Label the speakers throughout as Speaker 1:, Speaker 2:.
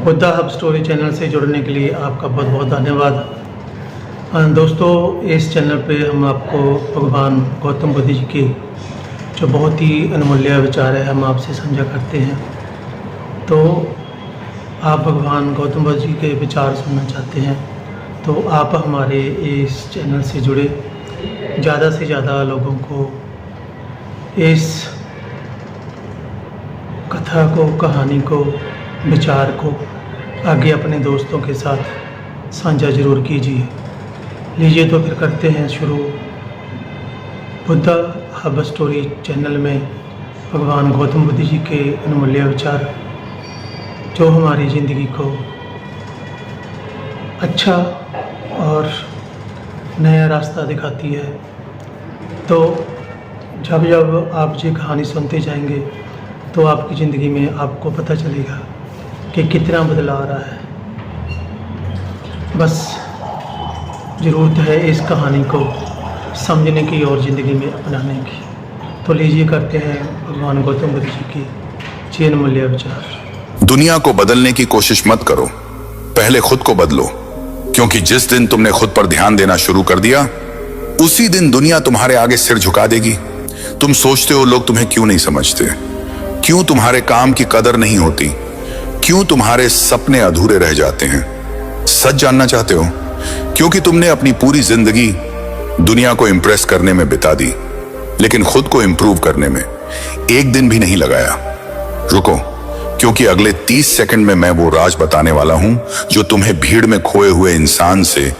Speaker 1: Buddha hub story channel से जुड़ने के लिए आपका बहुत बहुत धन्यवाद। दोस्तों, इस चैनल पे हम आपको भगवान गौतम बुद्ध जी के जो बहुत ही अनमूल्य विचार है हम आपसे साझा करते हैं। तो आप भगवान गौतम बुद्ध जी के विचार सुनना चाहते हैं तो आप हमारे इस चैनल से जुड़े, ज़्यादा से ज़्यादा लोगों को इस कथा को, कहानी को, विचार को आगे अपने दोस्तों के साथ साझा ज़रूर कीजिए। लीजिए तो फिर करते हैं शुरू। बुद्धा हब स्टोरी चैनल में भगवान गौतम बुद्ध जी के अनमूल्य विचार जो हमारी ज़िंदगी को अच्छा और नया रास्ता दिखाती है। तो जब जब आप ये कहानी सुनते जाएंगे तो आपकी ज़िंदगी में आपको पता चलेगा कि कितना बदलाव आ रहा है। बस ज़रूरत है इस कहानी को समझने की और ज़िंदगी में अपनाने की। तो लीजिए करते हैं भगवान गौतम बुद्ध जी की ये अनमूल्य विचार।
Speaker 2: दुनिया को बदलने की कोशिश मत करो, पहले खुद को बदलो। क्योंकि जिस दिन तुमने खुद पर ध्यान देना शुरू कर दिया, उसी दिन दुनिया तुम्हारे आगे सिर झुका देगी। तुम सोचते हो लोग तुम्हें क्यों नहीं समझते, क्यों तुम्हारे काम की कदर नहीं होती, क्यों तुम्हारे सपने अधूरे रह जाते हैं। सच जानना चाहते हो? क्योंकि तुमने अपनी पूरी जिंदगी दुनिया को इंप्रेस करने में बिता दी, लेकिन खुद को इंप्रूव करने में एक दिन भी नहीं लगाया। रुको, क्योंकि अगले 30 सेकंड में मैं वो राज बताने वाला हूं जो तुम्हें भीड़ में खोए हुए इंसान से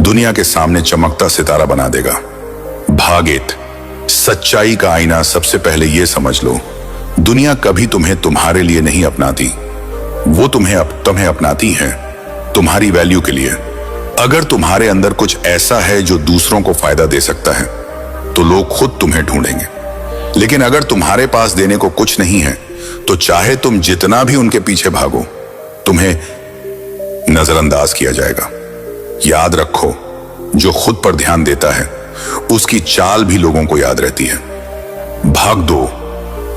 Speaker 2: दुनिया के सामने चमकता सितारा बना देगा। भागेत, सच्चाई का आईना। सबसे पहले यह समझ लो, दुनिया कभी तुम्हें तुम्हारे लिए नहीं अपनाती, वो तुम्हें अपनाती है तुम्हारी वैल्यू के लिए। अगर तुम्हारे अंदर कुछ ऐसा है जो दूसरों को फायदा दे सकता है तो लोग खुद तुम्हें ढूंढेंगे। लेकिन अगर तुम्हारे पास देने को कुछ नहीं है तो चाहे तुम जितना भी उनके पीछे भागो, तुम्हें नजरअंदाज किया जाएगा। याद रखो, जो खुद पर ध्यान देता है उसकी चाल भी लोगों को याद रहती है। भाग दो,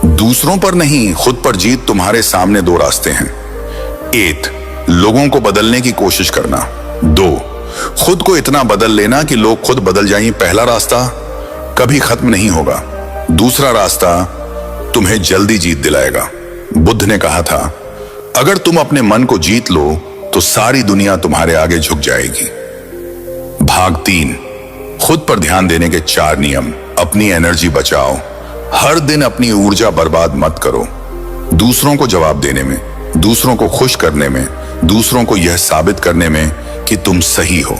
Speaker 2: दूसरों पर नहीं, खुद पर जीत। तुम्हारे सामने 2 रास्ते हैं। 1, लोगों को बदलने की कोशिश करना। 2, खुद को इतना बदल लेना कि लोग खुद बदल जाएं। पहला रास्ता कभी खत्म नहीं होगा, दूसरा रास्ता तुम्हें जल्दी जीत दिलाएगा। बुद्ध ने कहा था, अगर तुम अपने मन को जीत लो तो सारी दुनिया तुम्हारे आगे झुक जाएगी। भाग 3, खुद पर ध्यान देने के 4 नियम। अपनी एनर्जी बचाओ, हर दिन अपनी ऊर्जा बर्बाद मत करो। दूसरों को जवाब देने में, दूसरों को खुश करने में, दूसरों को यह साबित करने में कि तुम सही हो।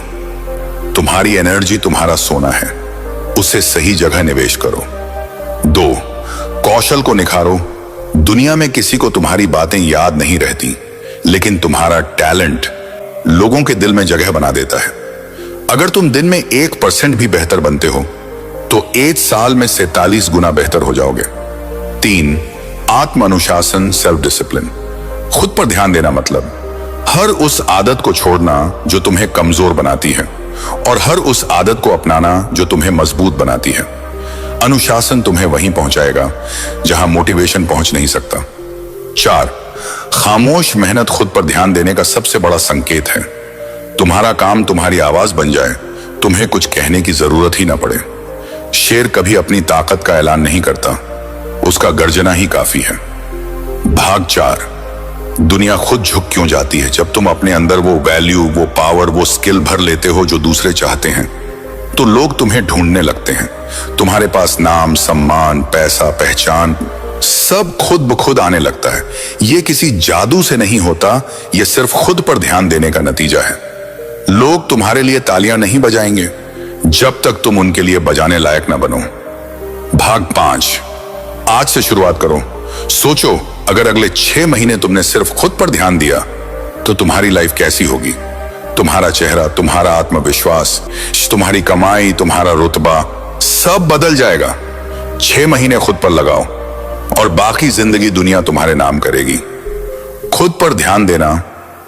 Speaker 2: तुम्हारी एनर्जी तुम्हारा सोना है, उसे सही जगह निवेश करो। 2, कौशल को निखारो। दुनिया में किसी को तुम्हारी बातें याद नहीं रहती, लेकिन तुम्हारा टैलेंट लोगों के दिल में जगह बना देता है। अगर तुम दिन में 1% भी बेहतर बनते हो तो 1 साल में 47 गुना बेहतर हो जाओगे। 3, आत्म अनुशासन, सेल्फ डिसिप्लिन। खुद पर ध्यान देना मतलब हर उस आदत को छोड़ना जो तुम्हें कमजोर बनाती है और हर उस आदत को अपनाना जो तुम्हें मजबूत बनाती है। अनुशासन तुम्हें वहीं पहुंचाएगा जहां मोटिवेशन पहुंच नहीं सकता। 4, खामोश मेहनत खुद पर ध्यान देने का सबसे बड़ा संकेत है। तुम्हारा काम तुम्हारी आवाज बन जाए, तुम्हें कुछ कहने की जरूरत ही ना पड़े। शेर कभी अपनी ताकत का ऐलान नहीं करता, उसका गर्जना ही काफी है। भाग 4, दुनिया खुद झुक क्यों जाती है? जब तुम अपने अंदर वो वैल्यू, वो पावर, वो स्किल भर लेते हो जो दूसरे चाहते हैं तो लोग तुम्हें ढूंढने लगते हैं। तुम्हारे पास नाम, सम्मान, पैसा, पहचान सब खुद ब खुद आने लगता है। यह किसी जादू से नहीं होता, यह सिर्फ खुद पर ध्यान देने का नतीजा है। लोग तुम्हारे लिए तालियां नहीं बजाएंगे जब तक तुम उनके लिए बजाने लायक ना बनो। भाग 5, आज से शुरुआत करो। सोचो, अगर अगले 6 महीने तुमने सिर्फ खुद पर ध्यान दिया तो तुम्हारी लाइफ कैसी होगी? तुम्हारा चेहरा, तुम्हारा आत्मविश्वास, तुम्हारी कमाई, तुम्हारा रुतबा सब बदल जाएगा। 6 महीने खुद पर लगाओ और बाकी जिंदगी दुनिया तुम्हारे नाम करेगी। खुद पर ध्यान देना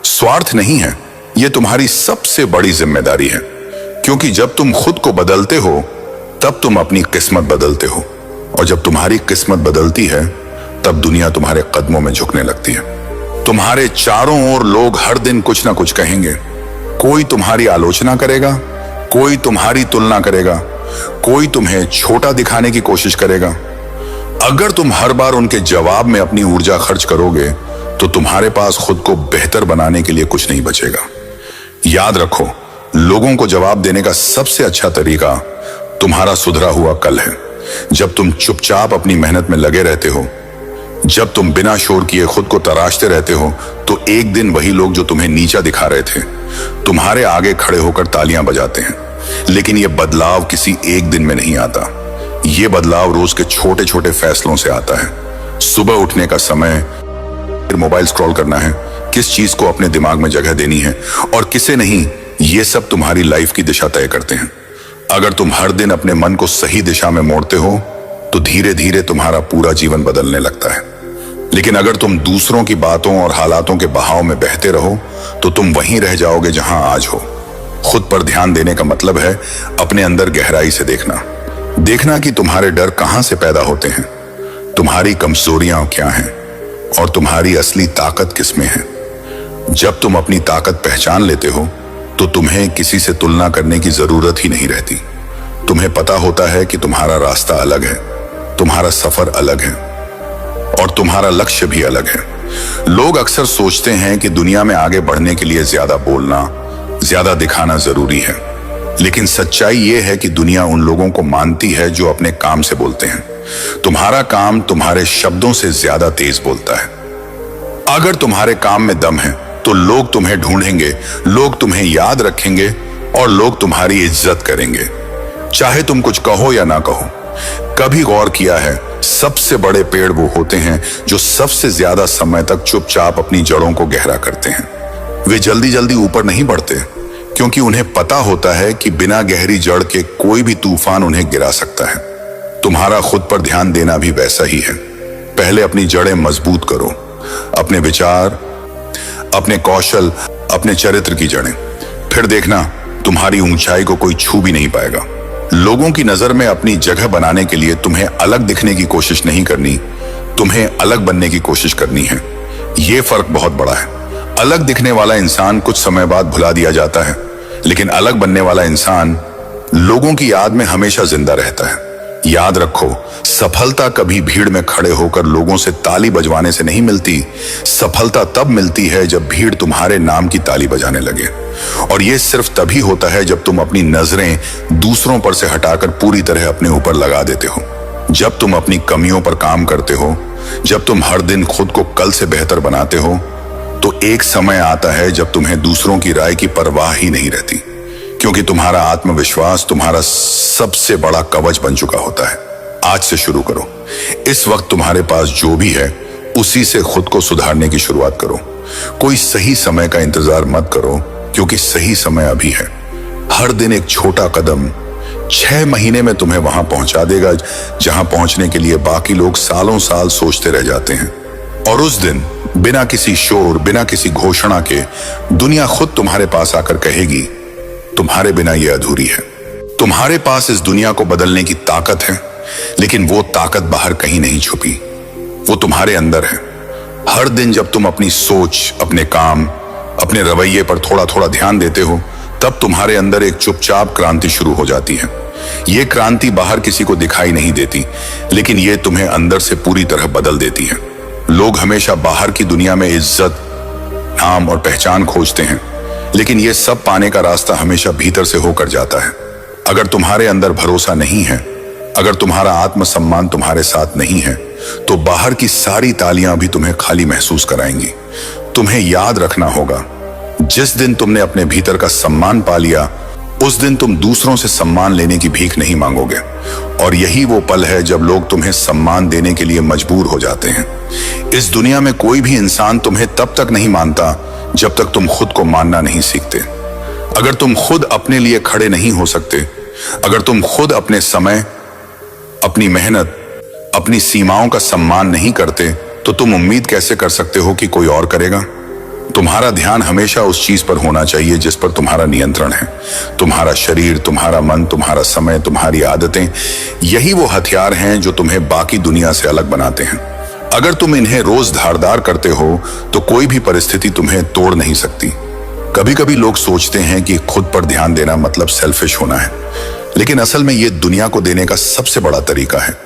Speaker 2: स्वार्थ नहीं है, यह तुम्हारी सबसे बड़ी जिम्मेदारी है। क्योंकि जब तुम खुद को बदलते हो तब तुम अपनी किस्मत बदलते हो, और जब तुम्हारी किस्मत बदलती है तब दुनिया तुम्हारे कदमों में झुकने लगती है। तुम्हारे चारों ओर लोग हर दिन कुछ ना कुछ कहेंगे। कोई तुम्हारी आलोचना करेगा, कोई तुम्हारी तुलना करेगा, कोई तुम्हें छोटा दिखाने की कोशिश करेगा। अगर तुम हर बार उनके जवाब में अपनी ऊर्जा खर्च करोगे तो तुम्हारे पास खुद को बेहतर बनाने के लिए कुछ नहीं बचेगा। याद रखो, लोगों को जवाब देने का सबसे अच्छा तरीका तुम्हारा सुधरा हुआ कल है। जब तुम चुपचाप अपनी मेहनत में लगे रहते हो, जब तुम बिना शोर किए खुद को तराशते रहते हो, तो एक दिन वही लोग जो तुम्हें नीचा दिखा रहे थे तुम्हारे आगे खड़े होकर तालियां बजाते हैं। लेकिन यह बदलाव किसी एक दिन में नहीं आता। यह बदलाव रोज के छोटे छोटे फैसलों से आता है। सुबह उठने का समय, फिर मोबाइल स्क्रॉल करना है, किस चीज को अपने दिमाग में जगह देनी है और किसे नहीं, ये सब तुम्हारी लाइफ की दिशा तय करते हैं। अगर तुम हर दिन अपने मन को सही दिशा में मोड़ते हो तो धीरे धीरे तुम्हारा पूरा जीवन बदलने लगता है। लेकिन अगर तुम दूसरों की बातों और हालातों के बहाव में बहते रहो तो तुम वहीं रह जाओगे जहां आज हो। खुद पर ध्यान देने का मतलब है अपने अंदर गहराई से देखना कि तुम्हारे डर कहां से पैदा होते हैं, तुम्हारी कमजोरियां क्या हैं और तुम्हारी असली ताकत किसमें है। जब तुम अपनी ताकत पहचान लेते हो तो तुम्हें किसी से तुलना करने की जरूरत ही नहीं रहती। तुम्हें पता होता है कि तुम्हारा रास्ता अलग है, तुम्हारा सफर अलग है और तुम्हारा लक्ष्य भी अलग है। लोग अक्सर सोचते हैं कि दुनिया में आगे बढ़ने के लिए ज्यादा बोलना, ज्यादा दिखाना जरूरी है। लेकिन सच्चाई यह है कि दुनिया उन लोगों को मानती है जो अपने काम से बोलते हैं। तुम्हारा काम तुम्हारे शब्दों से ज्यादा तेज बोलता है। अगर तुम्हारे काम में दम है तो लोग तुम्हें ढूंढेंगे, लोग तुम्हें याद रखेंगे और लोग तुम्हारी इज्जत करेंगे, चाहे तुम कुछ कहो या ना कहो। कभी गौर किया है, सबसे बड़े पेड़ वो होते हैं जो सबसे ज्यादा समय तक चुपचाप अपनी जड़ों को गहरा करते हैं। वे जल्दी जल्दी ऊपर नहीं बढ़ते क्योंकि उन्हें पता होता है कि बिना गहरी जड़ के कोई भी तूफान उन्हें गिरा सकता है। तुम्हारा खुद पर ध्यान देना भी वैसा ही है। पहले अपनी जड़ें मजबूत करो, अपने विचार, अपने कौशल, अपने चरित्र की जड़ें। फिर देखना तुम्हारी ऊंचाई को कोई छू भी नहीं पाएगा। लोगों की नजर में अपनी जगह बनाने के लिए तुम्हें अलग दिखने की कोशिश नहीं करनी, तुम्हें अलग बनने की कोशिश करनी है। यह फर्क बहुत बड़ा है। अलग दिखने वाला इंसान कुछ समय बाद भुला दिया जाता है, लेकिन अलग बनने वाला इंसान लोगों की याद में हमेशा जिंदा रहता है। याद रखो, सफलता कभी भीड़ में खड़े होकर लोगों से ताली बजवाने से नहीं मिलती। सफलता तब मिलती है जब भीड़ तुम्हारे नाम की ताली बजाने लगे। और यह सिर्फ तभी होता है जब तुम अपनी नजरें दूसरों पर से हटाकर पूरी तरह अपने ऊपर लगा देते हो। जब तुम अपनी कमियों पर काम करते हो, जब तुम हर दिन खुद को कल से बेहतर बनाते हो, तो एक समय आता है जब तुम्हें दूसरों की राय की परवाह ही नहीं रहती, क्योंकि तुम्हारा आत्मविश्वास तुम्हारा सबसे बड़ा कवच बन चुका होता है। आज से शुरू करो। इस वक्त तुम्हारे पास जो भी है उसी से खुद को सुधारने की शुरुआत करो। कोई सही समय का इंतजार मत करो, क्योंकि सही समय अभी है। हर दिन एक छोटा कदम 6 महीने में तुम्हें वहां पहुंचा देगा जहां पहुंचने के लिए बाकी लोग सालों साल सोचते रह जाते हैं। और उस दिन बिना किसी शोर, बिना किसी घोषणा के दुनिया खुद तुम्हारे पास आकर कहेगी, तुम्हारे बिना यह अधूरी है। तुम्हारे पास इस दुनिया को बदलने की ताकत है, लेकिन वो ताकत बाहर कहीं नहीं छुपी, वो तुम्हारे अंदर है। हर दिन जब तुम अपनी सोच, अपने काम, अपने रवैये पर थोड़ा थोड़ा ध्यान देते हो, तब तुम्हारे अंदर एक चुपचाप क्रांति शुरू हो जाती है। ये क्रांति बाहर किसी को दिखाई नहीं देती, लेकिन ये तुम्हें अंदर से पूरी तरह बदल देती है। लोग हमेशा बाहर की दुनिया में इज्जत, नाम और पहचान खोजते हैं, लेकिन ये सब पाने का रास्ता हमेशा भीतर से होकर जाता है। अगर तुम्हारे अंदर भरोसा नहीं है, अगर तुम्हारा आत्मसम्मान तुम्हारे साथ नहीं है, तो बाहर की सारी तालियां भी तुम्हें खाली महसूस कराएंगी। तुम्हें याद रखना होगा, जिस दिन तुमने अपने भीतर का सम्मान पा लिया, उस दिन तुम दूसरों से सम्मान लेने की भीख नहीं मांगोगे। और यही वो पल है जब लोग तुम्हें सम्मान देने के लिए मजबूर हो जाते हैं। इस दुनिया में कोई भी इंसान तुम्हें तब तक नहीं मानता जब तक तुम खुद को मानना नहीं सीखते। अगर तुम खुद अपने लिए खड़े नहीं हो सकते, अगर तुम खुद अपने समय, अपनी मेहनत, अपनी सीमाओं का सम्मान नहीं करते, तो तुम उम्मीद कैसे कर सकते हो कि कोई और करेगा? तुम्हारा ध्यान हमेशा उस चीज पर होना चाहिए जिस पर तुम्हारा नियंत्रण है। तुम्हारा शरीर, तुम्हारा मन, तुम्हारा समय, तुम्हारी आदतें, यही वो हथियार हैं जो तुम्हें बाकी दुनिया से अलग बनाते हैं। अगर तुम इन्हें रोज धारदार करते हो तो कोई भी परिस्थिति तुम्हें तोड़ नहीं सकती। कभी कभी लोग सोचते हैं कि खुद पर ध्यान देना मतलब सेल्फिश होना है, लेकिन असल में यह दुनिया को देने का सबसे बड़ा तरीका है।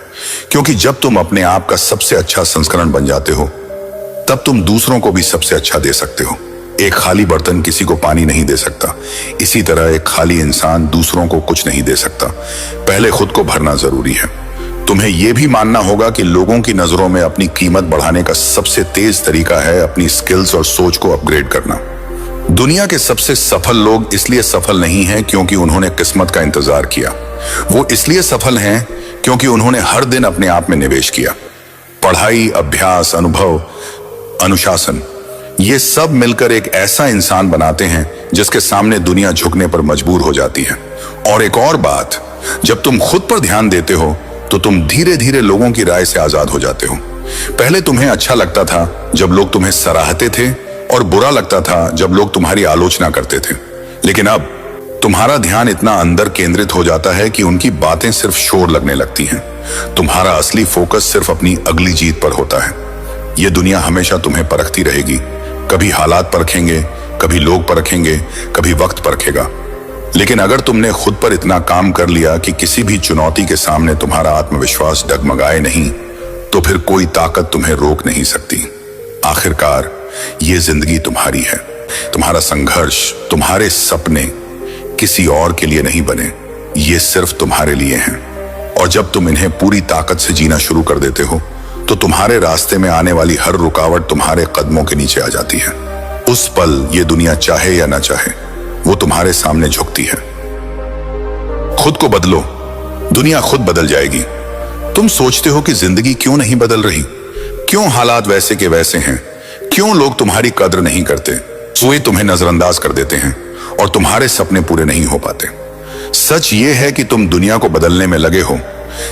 Speaker 2: क्योंकि जब तुम अपने आप का सबसे अच्छा संस्करण बन जाते हो, तब तुम दूसरों को भी सबसे अच्छा दे सकते हो। एक खाली बर्तन किसी को पानी नहीं दे सकता, इसी तरह एक खाली इंसान दूसरों को कुछ नहीं दे सकता। पहले खुद को भरना जरूरी है। तुम्हें यह भी मानना होगा कि लोगों की नजरों में अपनी कीमत बढ़ाने का सबसे तेज तरीका है अपनी स्किल्स और सोच को अपग्रेड करना। दुनिया के सबसे सफल लोग इसलिए सफल नहीं हैं क्योंकि उन्होंने किस्मत का इंतजार किया। वो इसलिए सफल हैं क्योंकि उन्होंने हर दिन अपने आप में निवेश किया। पढ़ाई, अभ्यास, अनुभव, अनुशासन, ये सब मिलकर एक ऐसा इंसान बनाते हैं जिसके सामने दुनिया झुकने पर मजबूर हो जाती है। और एक और बात, जब तुम खुद पर ध्यान देते हो तो तुम धीरे धीरे लोगों की राय से आजाद हो जाते हो। पहले तुम्हें अच्छा लगता था जब लोग तुम्हें सराहते थे और बुरा लगता था जब लोग तुम्हारी आलोचना करते थे, लेकिन अब तुम्हारा ध्यान इतना अंदर केंद्रित हो जाता है कि उनकी बातें सिर्फ शोर लगने लगती हैं। तुम्हारा असली फोकस सिर्फ अपनी अगली जीत पर होता है। यह दुनिया हमेशा तुम्हें परखती रहेगी। कभी हालात परखेंगे, कभी लोग परखेंगे, कभी वक्त परखेगा। लेकिन अगर तुमने खुद पर इतना काम कर लिया कि किसी भी चुनौती के सामने तुम्हारा आत्मविश्वास डगमगाए नहीं, तो फिर कोई ताकत तुम्हें रोक नहीं सकती। आखिरकार ये जिंदगी तुम्हारी है। तुम्हारा संघर्ष, तुम्हारे सपने किसी और के लिए नहीं बने, ये सिर्फ तुम्हारे लिए हैं। और जब तुम इन्हें पूरी ताकत से जीना शुरू कर देते हो तो तुम्हारे रास्ते में आने वाली हर रुकावट तुम्हारे कदमों के नीचे आ जाती है। उस पल ये दुनिया चाहे या ना चाहे, वो तुम्हारे सामने झुकती है। खुद को बदलो, दुनिया खुद बदल जाएगी। तुम सोचते हो कि जिंदगी क्यों नहीं बदल रही, क्यों हालात वैसे के वैसे हैं, क्यों लोग तुम्हारी कद्र नहीं करते, वे तुम्हें नजरअंदाज कर देते हैं और तुम्हारे सपने पूरे नहीं हो पाते। सच ये है कि तुम दुनिया को बदलने में लगे हो,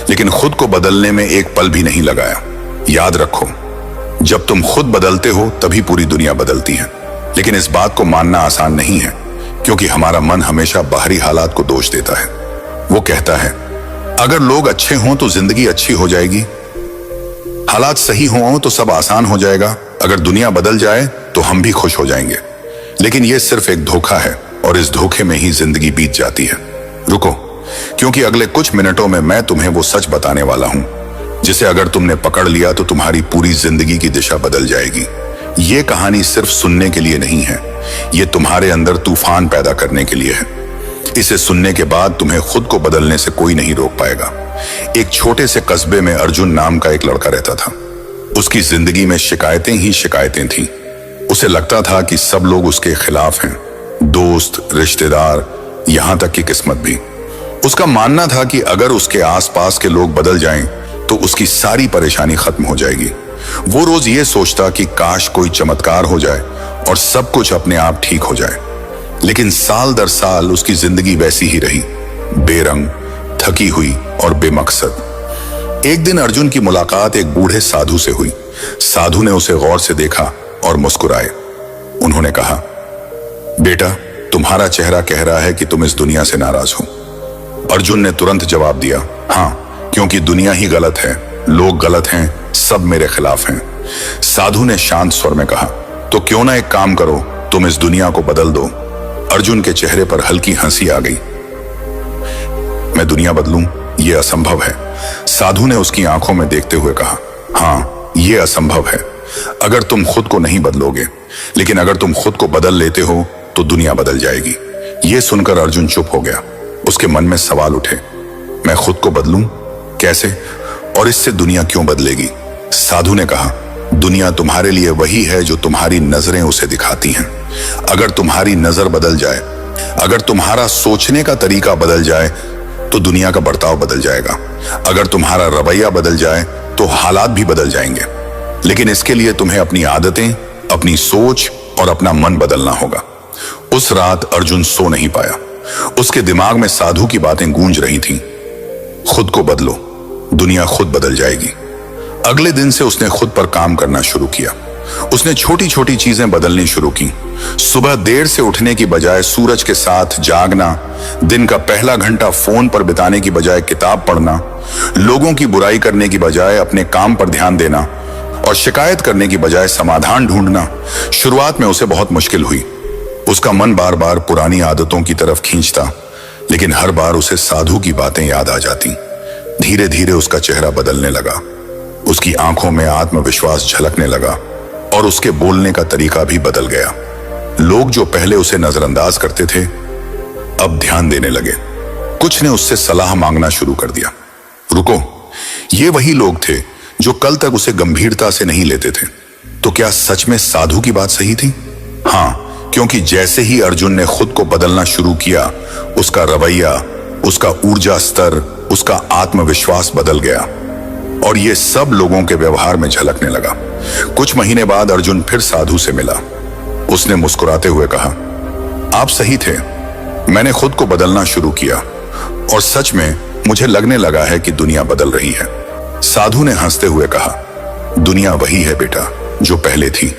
Speaker 2: लेकिन खुद को बदलने में एक पल भी नहीं लगाया। याद रखो, जब तुम खुद बदलते हो तभी पूरी दुनिया बदलती है। लेकिन इस बात को मानना आसान नहीं है, क्योंकि हमारा मन हमेशा बाहरी हालात को दोष देता है। वो कहता है, अगर लोग अच्छे हों तो जिंदगी अच्छी हो जाएगी, हालात सही हों तो सब आसान हो जाएगा, अगर दुनिया बदल जाए तो हम भी खुश हो जाएंगे। लेकिन यह सिर्फ एक धोखा है और इस धोखे में ही जिंदगी बीत जाती है। रुको, क्योंकि अगले कुछ मिनटों में मैं तुम्हें वो सच बताने वाला हूं जिसे अगर तुमने पकड़ लिया तो तुम्हारी पूरी जिंदगी की दिशा बदल जाएगी। ये कहानी सिर्फ सुनने के लिए नहीं है, ये तुम्हारे अंदर तूफान पैदा करने के लिए है। इसे सुनने के बाद तुम्हें खुद को बदलने से कोई नहीं रोक पाएगा। एक छोटे से कस्बे में अर्जुन नाम का एक लड़का रहता था। उसकी जिंदगी में शिकायतें ही शिकायतें थीं। उसे लगता था कि सब लोग उसके खिलाफ हैं, दोस्त, रिश्तेदार, यहां तक कि किस्मत भी। उसका मानना था कि अगर उसके आसपास के लोग बदल जाएं तो उसकी सारी परेशानी खत्म हो जाएगी। वो रोज ये सोचता कि काश कोई चमत्कार हो जाए और सब कुछ अपने आप ठीक हो जाए। लेकिन साल दर साल उसकी जिंदगी वैसी ही रही, बेरंग, थकी हुई और बेमकसद। एक दिन अर्जुन की मुलाकात एक बूढ़े साधु से हुई। साधु ने उसे गौर से देखा और मुस्कुराए। उन्होंने कहा, बेटा, तुम्हारा चेहरा कह रहा है कि तुम इस दुनिया से नाराज हो। अर्जुन ने तुरंत जवाब दिया, हाँ, क्योंकि दुनिया ही गलत है, लोग गलत हैं, सब मेरे खिलाफ हैं। साधु ने शांत स्वर में कहा, तो क्यों ना एक काम करो, तुम इस दुनिया को बदल दो। अर्जुन के चेहरे पर हल्की हंसी आ गई। मैं दुनिया बदलूं, यह असंभव है। साधु ने उसकी आंखों में देखते हुए कहा, हाँ, यह असंभव है अगर तुम खुद को नहीं बदलोगे, लेकिन अगर तुम खुद को बदल लेते हो तो दुनिया बदल जाएगी। यह सुनकर अर्जुन चुप हो गया। उसके मन में सवाल उठे, मैं खुद को बदलूं, कैसे, और इससे दुनिया क्यों बदलेगी? साधु ने कहा, दुनिया तुम्हारे लिए वही है जो तुम्हारी नजरें उसे दिखाती हैं। अगर तुम्हारी नजर बदल जाए, अगर तुम्हारा सोचने का तरीका बदल जाए तो दुनिया का बर्ताव बदल जाएगा। अगर तुम्हारा रवैया बदल जाए तो हालात भी बदल जाएंगे। लेकिन इसके लिए तुम्हें अपनी आदतें, अपनी सोच और अपना मन बदलना होगा। उस रात अर्जुन सो नहीं पाया। उसके दिमाग में साधु की बातें गूंज रही थीं। खुद को बदलो, दुनिया खुद बदल जाएगी। अगले दिन से उसने खुद पर काम करना शुरू किया। उसने छोटी छोटी चीजें बदलनी शुरू की। सुबह देर से उठने की बजाय सूरज के साथ जागना, दिन का पहला घंटा फोन पर बिताने की बजाय किताब पढ़ना, लोगों की बुराई करने की बजाय अपने काम पर ध्यान देना, और शिकायत करने की बजाय समाधान ढूंढना शुरुआत में उसे बहुत मुश्किल हुई। उसका मन बार बार पुरानी आदतों की तरफ खींचता, लेकिन हर बार उसे साधु की बातें याद आ जाती। धीरे धीरे उसका चेहरा बदलने लगा, उसकी आंखों में आत्मविश्वास झलकने लगा और उसके बोलने का तरीका भी बदल गया। लोग जो पहले उसे नजरअंदाज करते थे अब ध्यान देने लगे। कुछ ने उससे सलाह मांगना शुरू कर दिया। रुको, ये वही लोग थे जो कल तक उसे गंभीरता से नहीं लेते थे। तो क्या सच में साधु की बात सही थी? हाँ, क्योंकि जैसे ही अर्जुन ने खुद को बदलना शुरू किया, उसका रवैया, उसका ऊर्जा स्तर, उसका आत्मविश्वास बदल गया और ये सब लोगों के व्यवहार में झलकने लगा। कुछ महीने बाद अर्जुन फिर साधु से मिला। उसने मुस्कुराते हुए कहा, आप सही थे, मैंने खुद को बदलना शुरू किया और सच में मुझे लगने लगा है कि दुनिया बदल रही है। साधु ने हंसते हुए कहा, दुनिया वही है बेटा जो पहले थी,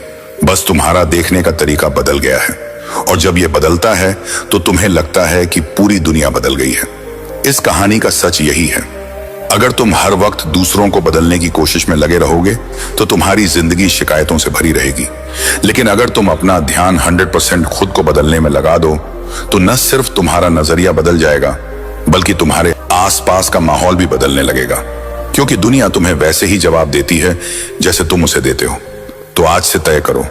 Speaker 2: बस तुम्हारा देखने का तरीका बदल गया है और जब यह बदलता है तो तुम्हें लगता है कि पूरी दुनिया बदल गई है। इस कहानी का सच यही है, अगर तुम हर वक्त दूसरों को बदलने की कोशिश में लगे रहोगे तो तुम्हारी जिंदगी शिकायतों से भरी रहेगी। लेकिन अगर तुम अपना ध्यान 100% खुद को बदलने में लगा दो तो न सिर्फ तुम्हारा नजरिया बदल जाएगा बल्कि तुम्हारे आसपास का माहौल भी बदलने लगेगा, क्योंकि दुनिया तुम्हें वैसे ही जवाब देती है जैसे तुम उसे देते हो। तो आज से तय करो,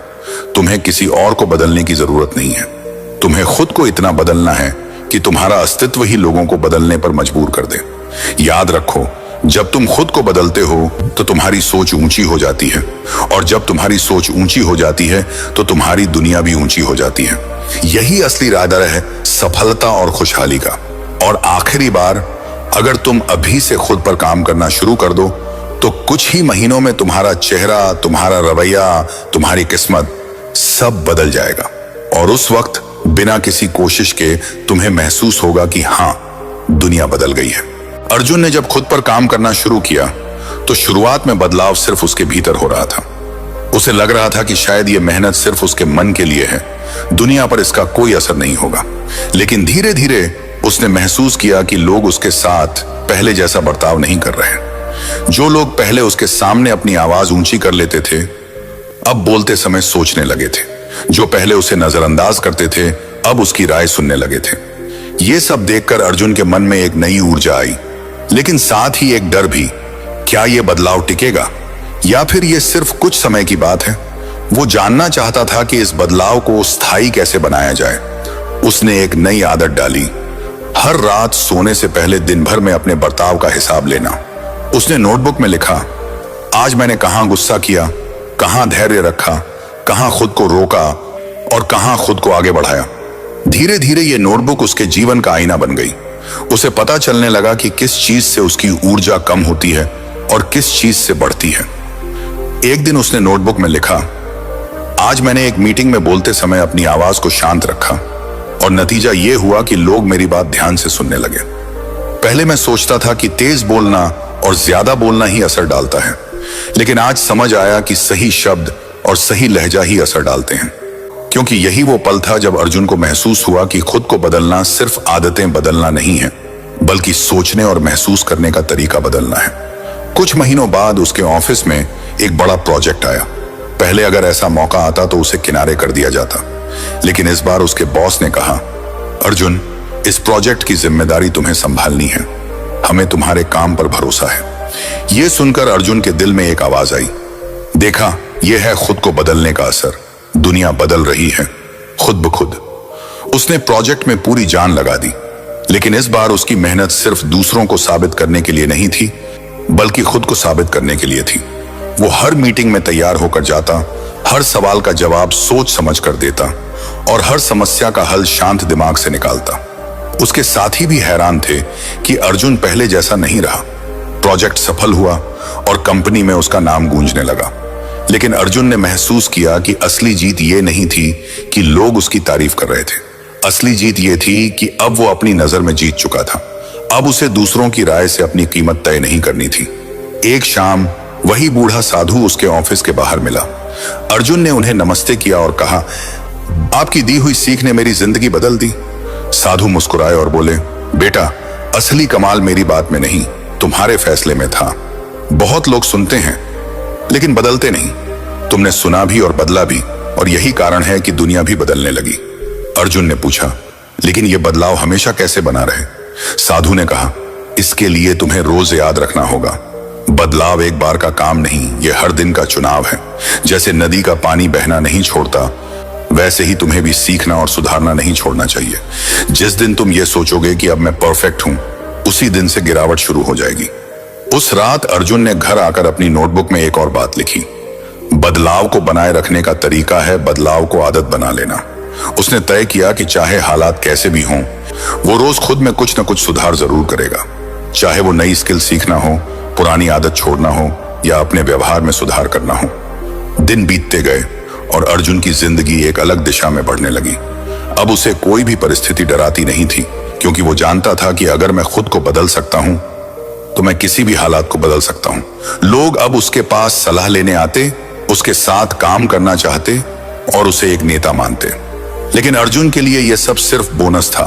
Speaker 2: तुम्हें किसी और को बदलने की जरूरत नहीं है। तुम्हें खुद को इतना बदलना है कि तुम्हारा अस्तित्व ही लोगों को बदलने पर मजबूर कर दे। याद रखो, जब तुम खुद को बदलते हो तो तुम्हारी सोच ऊंची हो जाती है और जब तुम्हारी सोच ऊंची हो जाती है तो तुम्हारी दुनिया भी ऊंची हो जाती है। यही असली रास्ता है सफलता और खुशहाली का। और आखिरी बार, अगर तुम अभी से खुद पर काम करना शुरू कर दो तो कुछ ही महीनों में तुम्हारा चेहरा, तुम्हारा रवैया, तुम्हारी किस्मत सब बदल जाएगा और उस वक्त बिना किसी कोशिश के तुम्हें महसूस होगा कि हाँ, दुनिया बदल गई है। अर्जुन ने जब खुद पर काम करना शुरू किया तो शुरुआत में बदलाव सिर्फ उसके भीतर हो रहा था। उसे लग रहा था कि शायद ये मेहनत सिर्फ उसके मन के लिए है, दुनिया पर इसका कोई असर नहीं होगा। लेकिन धीरे धीरे उसने महसूस किया कि लोग उसके साथ पहले जैसा बर्ताव नहीं कर रहे। जो लोग पहले उसके सामने अपनी आवाज ऊंची कर लेते थे अब बोलते समय सोचने लगे थे। जो पहले उसे नजरअंदाज करते थे अब उसकी राय सुनने लगे थे। ये सब देखकर अर्जुन के मन में एक नई ऊर्जा आई, लेकिन साथ ही एक डर भी। क्या यह बदलाव टिकेगा या फिर यह सिर्फ कुछ समय की बात है? वो जानना चाहता था कि इस बदलाव को स्थायी कैसे बनाया जाए। उसने एक नई आदत डाली, हर रात सोने से पहले दिन भर में अपने बर्ताव का हिसाब लेना। उसने नोटबुक में लिखा, आज मैंने कहां गुस्सा किया, कहां धैर्य रखा, कहां खुद को रोका और कहां खुद को आगे बढ़ाया। धीरे धीरे यह नोटबुक उसके जीवन का आईना बन गई। उसे पता चलने लगा कि किस चीज से उसकी ऊर्जा कम होती है और किस चीज से बढ़ती है। एक दिन उसने नोटबुक में लिखा, आज मैंने एक मीटिंग में बोलते समय अपनी आवाज को शांत रखा और नतीजा यह हुआ कि लोग मेरी बात ध्यान से सुनने लगे। पहले मैं सोचता था कि तेज बोलना और ज्यादा बोलना ही असर डालता है, लेकिन आज समझ आया कि सही शब्द और सही लहजा ही असर डालते हैं। क्योंकि यही वो पल था जब अर्जुन को महसूस हुआ कि खुद को बदलना सिर्फ आदतें बदलना नहीं है, बल्कि सोचने और महसूस करने का तरीका बदलना है। कुछ महीनों बाद उसके ऑफिस में एक बड़ा प्रोजेक्ट आया। पहले अगर ऐसा मौका आता तो उसे किनारे कर दिया जाता, लेकिन इस बार उसके बॉस ने कहा, अर्जुन, इस प्रोजेक्ट की जिम्मेदारी तुम्हें संभालनी है, हमें तुम्हारे काम पर भरोसा है। यह सुनकर अर्जुन के दिल में एक आवाज आई, देखा, यह है खुद को बदलने का असर। दुनिया बदल रही है खुद ब खुद। उसने प्रोजेक्ट में पूरी जान लगा दी, लेकिन इस बार उसकी मेहनत सिर्फ दूसरों को साबित करने के लिए नहीं थी, बल्कि खुद को साबित करने के लिए थी। वो हर मीटिंग में तैयार होकर जाता, हर सवाल का जवाब सोच समझ कर देता और हर समस्या का हल शांत दिमाग से निकालता। उसके साथी भी हैरान थे कि अर्जुन पहले जैसा नहीं रहा। प्रोजेक्ट सफल हुआ और कंपनी में उसका नाम गूंजने लगा, लेकिन अर्जुन ने महसूस किया कि असली जीत ये नहीं थी कि लोग उसकी तारीफ कर रहे थे। असली जीत ये थी कि अब वो अपनी नजर में जीत चुका था। अब उसे दूसरों की राय से अपनी कीमत तय नहीं करनी थी। एक शाम वही बूढ़ा साधु उसके ऑफिस के बाहर मिला। अर्जुन ने उन्हें नमस्ते किया और कहा, आपकी दी हुई सीख ने मेरी जिंदगी बदल दी। साधु मुस्कुराए और बोले, बेटा, असली कमाल मेरी बात में नहीं, तुम्हारे फैसले में था। बहुत लोग सुनते हैं लेकिन बदलते नहीं। तुमने सुना भी और बदला भी, और यही कारण है कि दुनिया भी बदलने लगी। अर्जुन ने पूछा, लेकिन यह बदलाव हमेशा कैसे बना रहे? साधु ने कहा, इसके लिए तुम्हें रोज याद रखना होगा, बदलाव एक बार का काम नहीं, यह हर दिन का चुनाव है। जैसे नदी का पानी बहना नहीं छोड़ता, वैसे ही तुम्हें भी सीखना और सुधारना नहीं छोड़ना चाहिए। जिस दिन तुम ये सोचोगे कि अब मैं परफेक्ट हूं, उसी दिन से गिरावट शुरू हो जाएगी। उस रात अर्जुन ने घर आकर अपनी नोटबुक में एक और बात लिखी। बदलाव को बनाए रखने का तरीका है बदलाव को आदत बना लेना। उसने तय किया कि चाहे हालात कैसे भी हों, वो रोज खुद में कुछ न कुछ सुधार जरूर करेगा। चाहे वो नई स्किल सीखना हो, पुरानी आदत छोड़ना हो, या अपने व्यवहार में सुधार करना हो। दिन बीतते गए और अर्जुन की जिंदगी एक अलग दिशा में बढ़ने लगी। अब उसे कोई भी परिस्थिति डराती नहीं थी, क्योंकि वो जानता था कि अगर मैं खुद को बदल सकता हूं, तो मैं किसी भी हालात को बदल सकता हूं। लोग अब उसके पास सलाह लेने आते, उसके साथ काम करना चाहते और उसे एक नेता मानते। लेकिन अर्जुन के लिए यह सब सिर्फ बोनस था।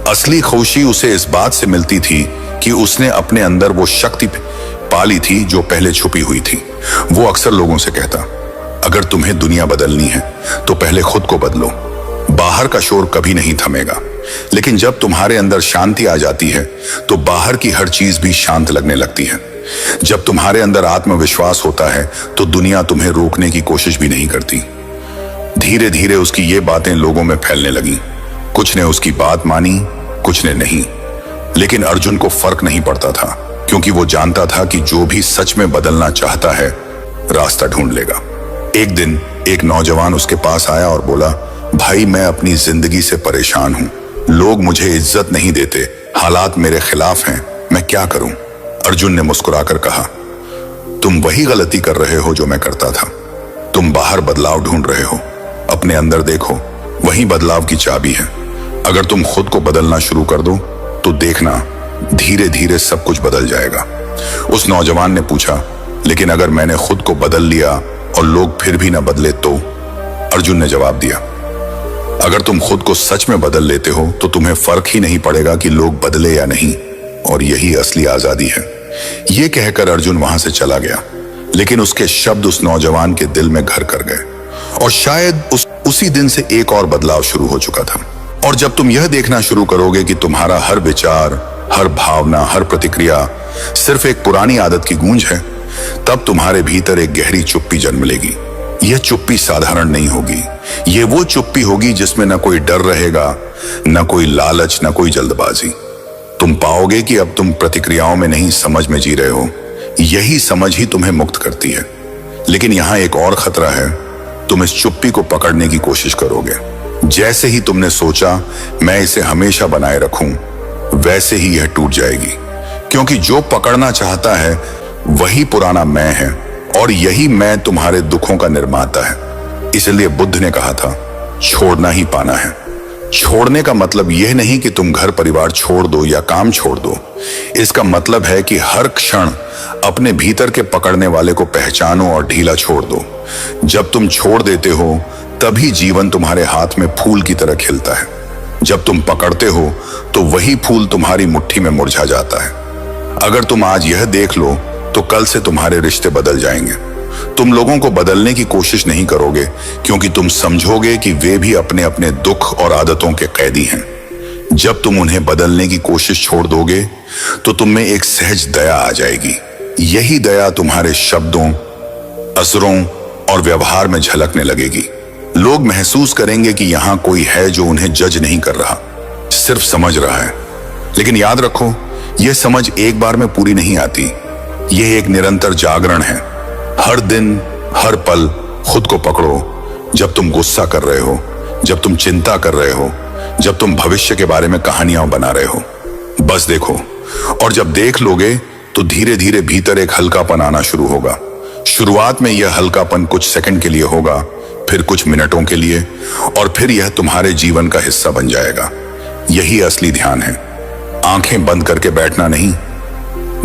Speaker 2: असली खुशी उसे इस बात से मिलती थी कि उसने अपने अंदर वो शक्ति पाली थी जो पहले छुपी हुई थी। वो अक्सर लोगों से कहता, अगर तुम्हें दुनिया बदलनी है तो पहले खुद को बदलो। बाहर का शोर कभी नहीं थमेगा, लेकिन जब तुम्हारे अंदर शांति आ जाती है तो बाहर की हर चीज भी शांत लगने लगती है। जब तुम्हारे अंदर आत्मविश्वास होता है तो दुनिया तुम्हें रोकने की कोशिश भी नहीं करती। धीरे धीरे उसकी ये बातें लोगों में फैलने लगी। कुछ ने उसकी बात मानी, कुछ ने नहीं, लेकिन अर्जुन को फर्क नहीं पड़ता था, क्योंकि वो जानता था कि जो भी सच में बदलना चाहता है, रास्ता ढूंढ लेगा। एक दिन एक नौजवान उसके पास आया और बोला, भाई मैं अपनी जिंदगी से परेशान हूं, लोग मुझे इज्जत नहीं देते, हालात मेरे खिलाफ हैं, मैं क्या करूं? अर्जुन ने मुस्कुराकर कहा, तुम वही गलती कर रहे हो जो मैं करता था। तुम बाहर बदलाव ढूंढ रहे हो, अपने अंदर देखो, वही बदलाव की चाबी है। अगर तुम खुद को बदलना शुरू कर दो तो देखना धीरे धीरे सब कुछ बदल जाएगा। उस नौजवान ने पूछा, लेकिन अगर मैंने खुद को बदल लिया और लोग फिर भी ना बदले तो? अर्जुन ने जवाब दिया, अगर तुम खुद को सच में बदल लेते हो तो तुम्हें फर्क ही नहीं पड़ेगा कि लोग बदले या नहीं, और यही असली आजादी है। यह कहकर अर्जुन वहां से चला गया, लेकिन उसके शब्द उस नौजवान के दिल में घर कर गए, और शायद उसी दिन से एक और बदलाव शुरू हो चुका था। और जब तुम यह देखना शुरू करोगे कि तुम्हारा हर विचार, हर भावना, हर प्रतिक्रिया सिर्फ एक पुरानी आदत की गूंज है, तब तुम्हारे भीतर एक गहरी चुप्पी जन्म लेगी। यह चुप्पी साधारण नहीं होगी, यह वो चुप्पी होगी जिसमें न कोई डर रहेगा, न कोई लालच, न कोई जल्दबाजी। तुम पाओगे कि अब तुम प्रतिक्रियाओं में नहीं, समझ में जी रहे हो। यही समझ ही तुम्हें मुक्त करती है। लेकिन यहां एक और खतरा है, तुम इस चुप्पी को पकड़ने की कोशिश करोगे। जैसे ही तुमने सोचा मैं इसे हमेशा बनाए रखूं, वैसे ही यह टूट जाएगी, क्योंकि जो पकड़ना चाहता है वही पुराना मैं है, और यही मैं तुम्हारे दुखों का निर्माता है। इसलिए बुद्ध ने कहा था, छोड़ना ही पाना है। छोड़ने का मतलब यह नहीं कि तुम घर परिवार छोड़ दो या काम छोड़ दो। इसका मतलब है कि हर क्षण अपने भीतर के पकड़ने वाले को पहचानो और ढीला छोड़ दो। जब तुम छोड़ देते हो तभी जीवन तुम्हारे हाथ में फूल की तरह खिलता है। जब तुम पकड़ते हो तो वही फूल तुम्हारी मुट्ठी में मुरझा जाता है। अगर तुम आज यह देख लो तो कल से तुम्हारे रिश्ते बदल जाएंगे। तुम लोगों को बदलने की कोशिश नहीं करोगे, क्योंकि तुम समझोगे कि वे भी अपने अपने दुख और आदतों के कैदी हैं। जब तुम उन्हें बदलने की कोशिश छोड़ दोगे तो तुम में एक सहज दया आ जाएगी। यही दया तुम्हारे शब्दों, असरों और व्यवहार में झलकने लगेगी। लोग महसूस करेंगे कि यहां कोई है जो उन्हें जज नहीं कर रहा, सिर्फ समझ रहा है। लेकिन याद रखो, यह समझ एक बार में पूरी नहीं आती। यह एक निरंतर जागरण है। हर दिन, हर पल खुद को पकड़ो। जब तुम गुस्सा कर रहे हो, जब तुम चिंता कर रहे हो, जब तुम भविष्य के बारे में कहानियां बना रहे हो, बस देखो। और जब देख लोगे तो धीरे धीरे भीतर एक हल्कापन आना शुरू होगा। शुरुआत में यह हल्कापन कुछ सेकंड के लिए होगा, फिर कुछ मिनटों के लिए, और फिर यह तुम्हारे जीवन का हिस्सा बन जाएगा। यही असली ध्यान है। आंखें बंद करके बैठना नहीं,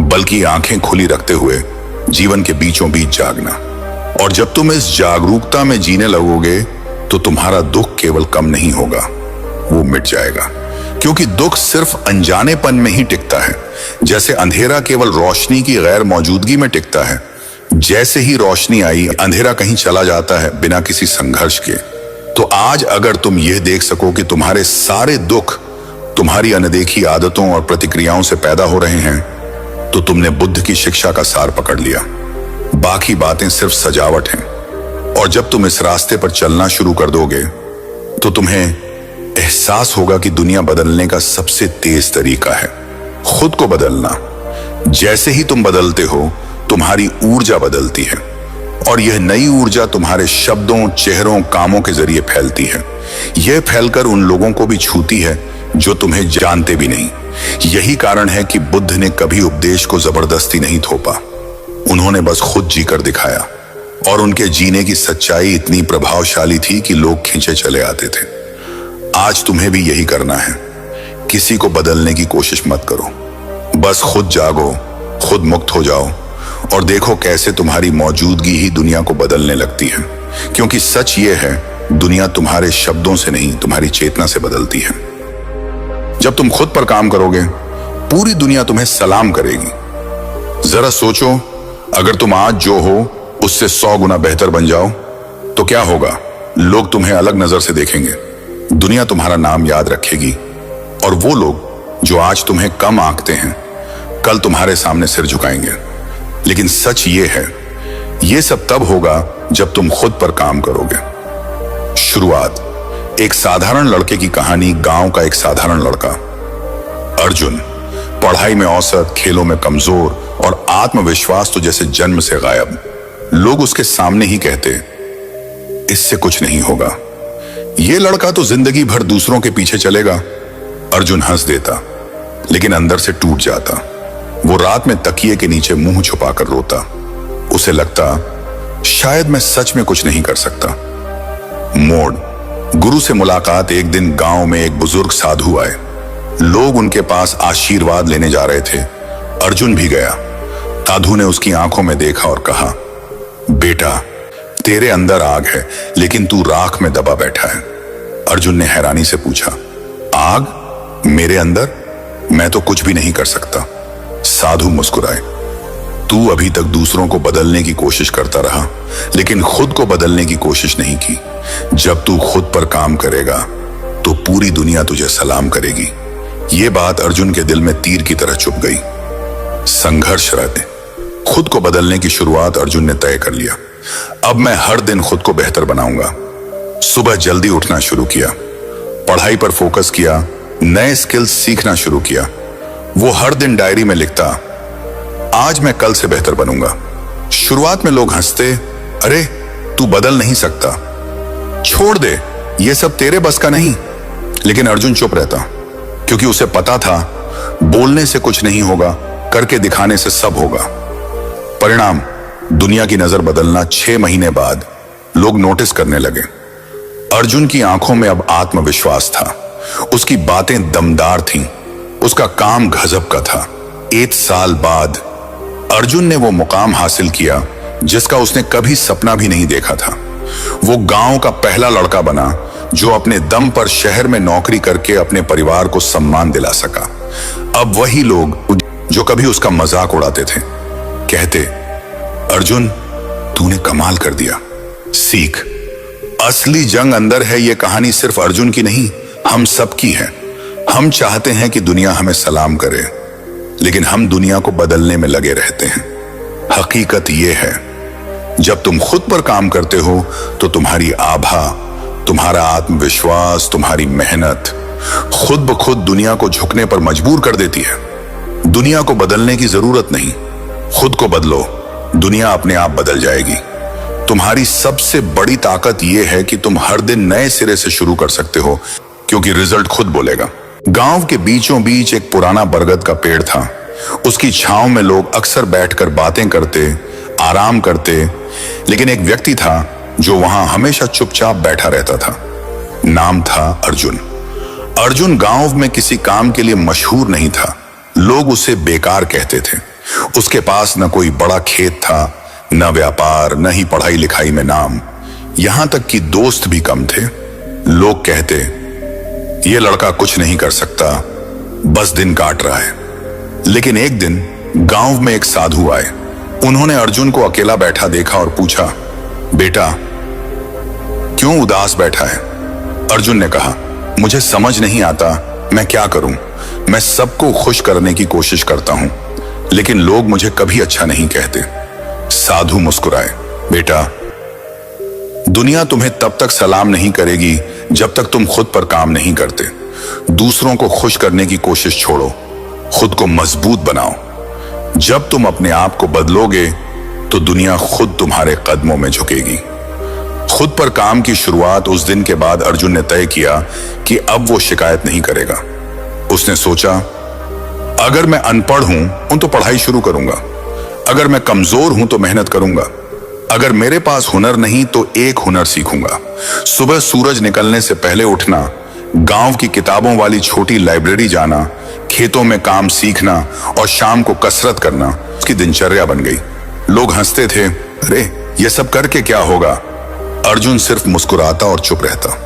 Speaker 2: बल्कि आंखें खुली रखते हुए जीवन के बीचों बीच जागना। और जब तुम इस जागरूकता में जीने लगोगे तो तुम्हारा दुख केवल कम नहीं होगा, वो मिट जाएगा। क्योंकि दुख सिर्फ अनजानेपन में ही टिकता है। जैसे अंधेरा केवल रोशनी की गैर मौजूदगी में टिकता है, जैसे ही रोशनी आई, अंधेरा कहीं चला जाता है बिना किसी संघर्ष के। तो आज अगर तुम यह देख सको कि तुम्हारे सारे दुख तुम्हारी अनदेखी आदतों और प्रतिक्रियाओं से पैदा हो रहे हैं, तो तुमने बुद्ध की शिक्षा का सार पकड़ लिया। बाकी बातें सिर्फ सजावट हैं। और जब तुम इस रास्ते पर चलना शुरू कर दोगे, तो तुम्हें एहसास होगा कि दुनिया बदलने का सबसे तेज तरीका है खुद को बदलना। जैसे ही तुम बदलते हो, तुम्हारी ऊर्जा बदलती है, और यह नई ऊर्जा तुम्हारे शब्दों, चेहरों, कामों के जरिए फैलती है। यह फैलकर उन लोगों को भी छूती है जो तुम्हें जानते भी नहीं। यही कारण है कि बुद्ध ने कभी उपदेश को जबरदस्ती नहीं थोपा। उन्होंने बस खुद जीकर दिखाया, और उनके जीने की सच्चाई इतनी प्रभावशाली थी कि लोग खींचे चले आते थे। आज तुम्हें भी यही करना है। किसी को बदलने की कोशिश मत करो, बस खुद जागो, खुद मुक्त हो जाओ, और देखो कैसे तुम्हारी मौजूदगी ही दुनिया को बदलने लगती है। क्योंकि सच ये है, दुनिया तुम्हारे शब्दों से नहीं, तुम्हारी चेतना से बदलती है। जब तुम खुद पर काम करोगे, पूरी दुनिया तुम्हें सलाम करेगी। जरा सोचो, अगर तुम आज जो हो उससे 100 गुना बेहतर बन जाओ, तो क्या होगा? लोग तुम्हें अलग नजर से देखेंगे, दुनिया तुम्हारा नाम याद रखेगी, और वो लोग जो आज तुम्हें कम आंकते हैं, कल तुम्हारे सामने सिर झुकाएंगे। लेकिन सच ये है, ये सब तब होगा जब तुम खुद पर काम करोगे। शुरुआत एक साधारण लड़के की कहानी। गांव का एक साधारण लड़का अर्जुन, पढ़ाई में औसत, खेलों में कमजोर, और आत्मविश्वास तो जैसे जन्म से गायब। लोग उसके सामने ही कहते, इससे कुछ नहीं होगा, ये लड़का तो जिंदगी भर दूसरों के पीछे चलेगा। अर्जुन हंस देता, लेकिन अंदर से टूट जाता। वो रात में तकिए के नीचे मुंह छुपाकर रोता। उसे लगता, शायद मैं सच में कुछ नहीं कर सकता। मोड़, गुरु से मुलाकात। एक दिन गांव में एक बुजुर्ग साधु आए। लोग उनके पास आशीर्वाद लेने जा रहे थे। अर्जुन भी गया। साधु ने उसकी आंखों में देखा और कहा, बेटा, तेरे अंदर आग है, लेकिन तू राख में दबा बैठा है। अर्जुन ने हैरानी से पूछा, आग मेरे अंदर? मैं तो कुछ भी नहीं कर सकता। साधु मुस्कुराए, तू अभी तक दूसरों को बदलने की कोशिश करता रहा, लेकिन खुद को बदलने की कोशिश नहीं की। जब तू खुद पर काम करेगा, तो पूरी दुनिया तुझे सलाम करेगी। ये बात अर्जुन के दिल में तीर की तरह चुभ गई। संघर्षरत खुद को बदलने की शुरुआत अर्जुन ने तय कर लिया। अब मैं हर दिन खुद को बेहतर बनाऊंगा। सुबह जल्दी उठना शुरू किया, पढ़ाई पर फोकस किया, नए स्किल्स सीखना शुरू किया। वो हर दिन डायरी में लिखता, आज मैं कल से बेहतर बनूंगा। शुरुआत में लोग हंसते, अरे तू बदल नहीं सकता, छोड़ दे, ये सब तेरे बस का नहीं। लेकिन अर्जुन चुप रहता, क्योंकि उसे पता था बोलने से कुछ नहीं होगा, करके दिखाने से सब होगा। परिणाम, दुनिया की नजर बदलना। 6 महीने बाद लोग नोटिस करने लगे। अर्जुन की आंखों में अब आत्मविश्वास था, उसकी बातें दमदार थीं, उसका काम गजब का था। 1 साल बाद अर्जुन ने वो मुकाम हासिल किया जिसका उसने कभी सपना भी नहीं देखा था। वो गांव का पहला लड़का बना जो अपने दम पर शहर में नौकरी करके अपने परिवार को सम्मान दिला सका। अब वही लोग जो कभी उसका मजाक उड़ाते थे कहते, अर्जुन तूने कमाल कर दिया, सीख। असली जंग अंदर है। ये कहानी सिर्फ अर्जुन की नहीं, हम सबकी है। हम चाहते हैं कि दुनिया हमें सलाम करे, लेकिन हम दुनिया को बदलने में लगे रहते हैं। हकीकत यह है, जब तुम खुद पर काम करते हो तो तुम्हारी आभा, तुम्हारा आत्मविश्वास, तुम्हारी मेहनत खुद ब खुद दुनिया को झुकने पर मजबूर कर देती है। दुनिया को बदलने की जरूरत नहीं, खुद को बदलो, दुनिया अपने आप बदल जाएगी। तुम्हारी सबसे बड़ी ताकत यह है कि तुम हर दिन नए सिरे से शुरू कर सकते हो, क्योंकि रिजल्ट खुद बोलेगा। गांव के बीचों बीच एक पुराना बरगद का पेड़ था। उसकी छांव में लोग अक्सर बैठकर बातें करते, आराम करते, लेकिन एक व्यक्ति था जो वहां हमेशा चुपचाप बैठा रहता था। नाम था अर्जुन। अर्जुन गांव में किसी काम के लिए मशहूर नहीं था। लोग उसे बेकार कहते थे। उसके पास न कोई बड़ा खेत था, न व्यापार, न ही पढ़ाई लिखाई में नाम। यहां तक कि दोस्त भी कम थे। लोग कहते, ये लड़का कुछ नहीं कर सकता, बस दिन काट रहा है। लेकिन एक दिन गांव में एक साधु आए। उन्होंने अर्जुन को अकेला बैठा देखा और पूछा, बेटा क्यों उदास बैठा है? अर्जुन ने कहा, मुझे समझ नहीं आता मैं क्या करूं। मैं सबको खुश करने की कोशिश करता हूं, लेकिन लोग मुझे कभी अच्छा नहीं कहते। साधु मुस्कुराए, बेटा दुनिया तुम्हें तब तक सलाम नहीं करेगी जब तक तुम खुद पर काम नहीं करते। दूसरों को खुश करने की कोशिश छोड़ो, खुद को मजबूत बनाओ। जब तुम अपने आप को बदलोगे तो दुनिया खुद तुम्हारे कदमों में झुकेगी। खुद पर काम की शुरुआत उस दिन के बाद अर्जुन ने तय किया कि अब वो शिकायत नहीं करेगा। उसने सोचा, अगर मैं अनपढ़ हूं तो पढ़ाई शुरू करूंगा, अगर मैं कमजोर हूं तो मेहनत करूंगा, अगर मेरे पास हुनर नहीं तो एक हुनर सीखूंगा। सुबह सूरज निकलने से पहले उठना, गांव की किताबों वाली छोटी लाइब्रेरी जाना, खेतों में काम सीखना और शाम को कसरत करना उसकी दिनचर्या बन गई। लोग हंसते थे, अरे ये सब करके क्या होगा? अर्जुन सिर्फ मुस्कुराता और चुप रहता।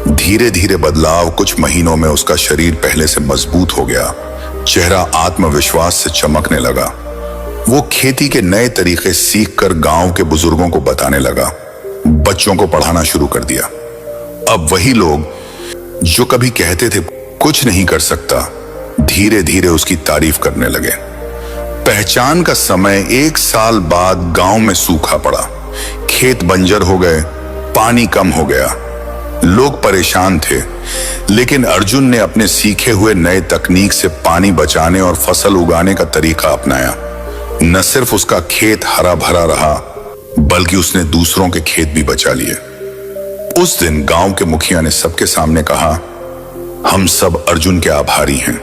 Speaker 2: धीरे धीरे बदलाव, कुछ महीनों में उसका शरीर पहले से मजबूत हो गया, चेहरा आत्मविश्वास से चमकने लगा। वो खेती के नए तरीके सीखकर गांव के बुजुर्गों को बताने लगा, बच्चों को पढ़ाना शुरू कर दिया। अब वही लोग जो कभी कहते थे कुछ नहीं कर सकता, धीरे धीरे उसकी तारीफ करने लगे। पहचान का समय 1 साल बाद गांव में सूखा पड़ा, खेत बंजर हो गए, पानी कम हो गया। लोग परेशान थे, लेकिन अर्जुन ने अपने सीखे हुए नए तकनीक से पानी बचाने और फसल उगाने का तरीका अपनाया। न सिर्फ उसका खेत हरा भरा रहा, बल्कि उसने दूसरों के खेत भी बचा लिए। उस दिन गांव के मुखिया ने सबके सामने कहा, हम सब अर्जुन के आभारी हैं।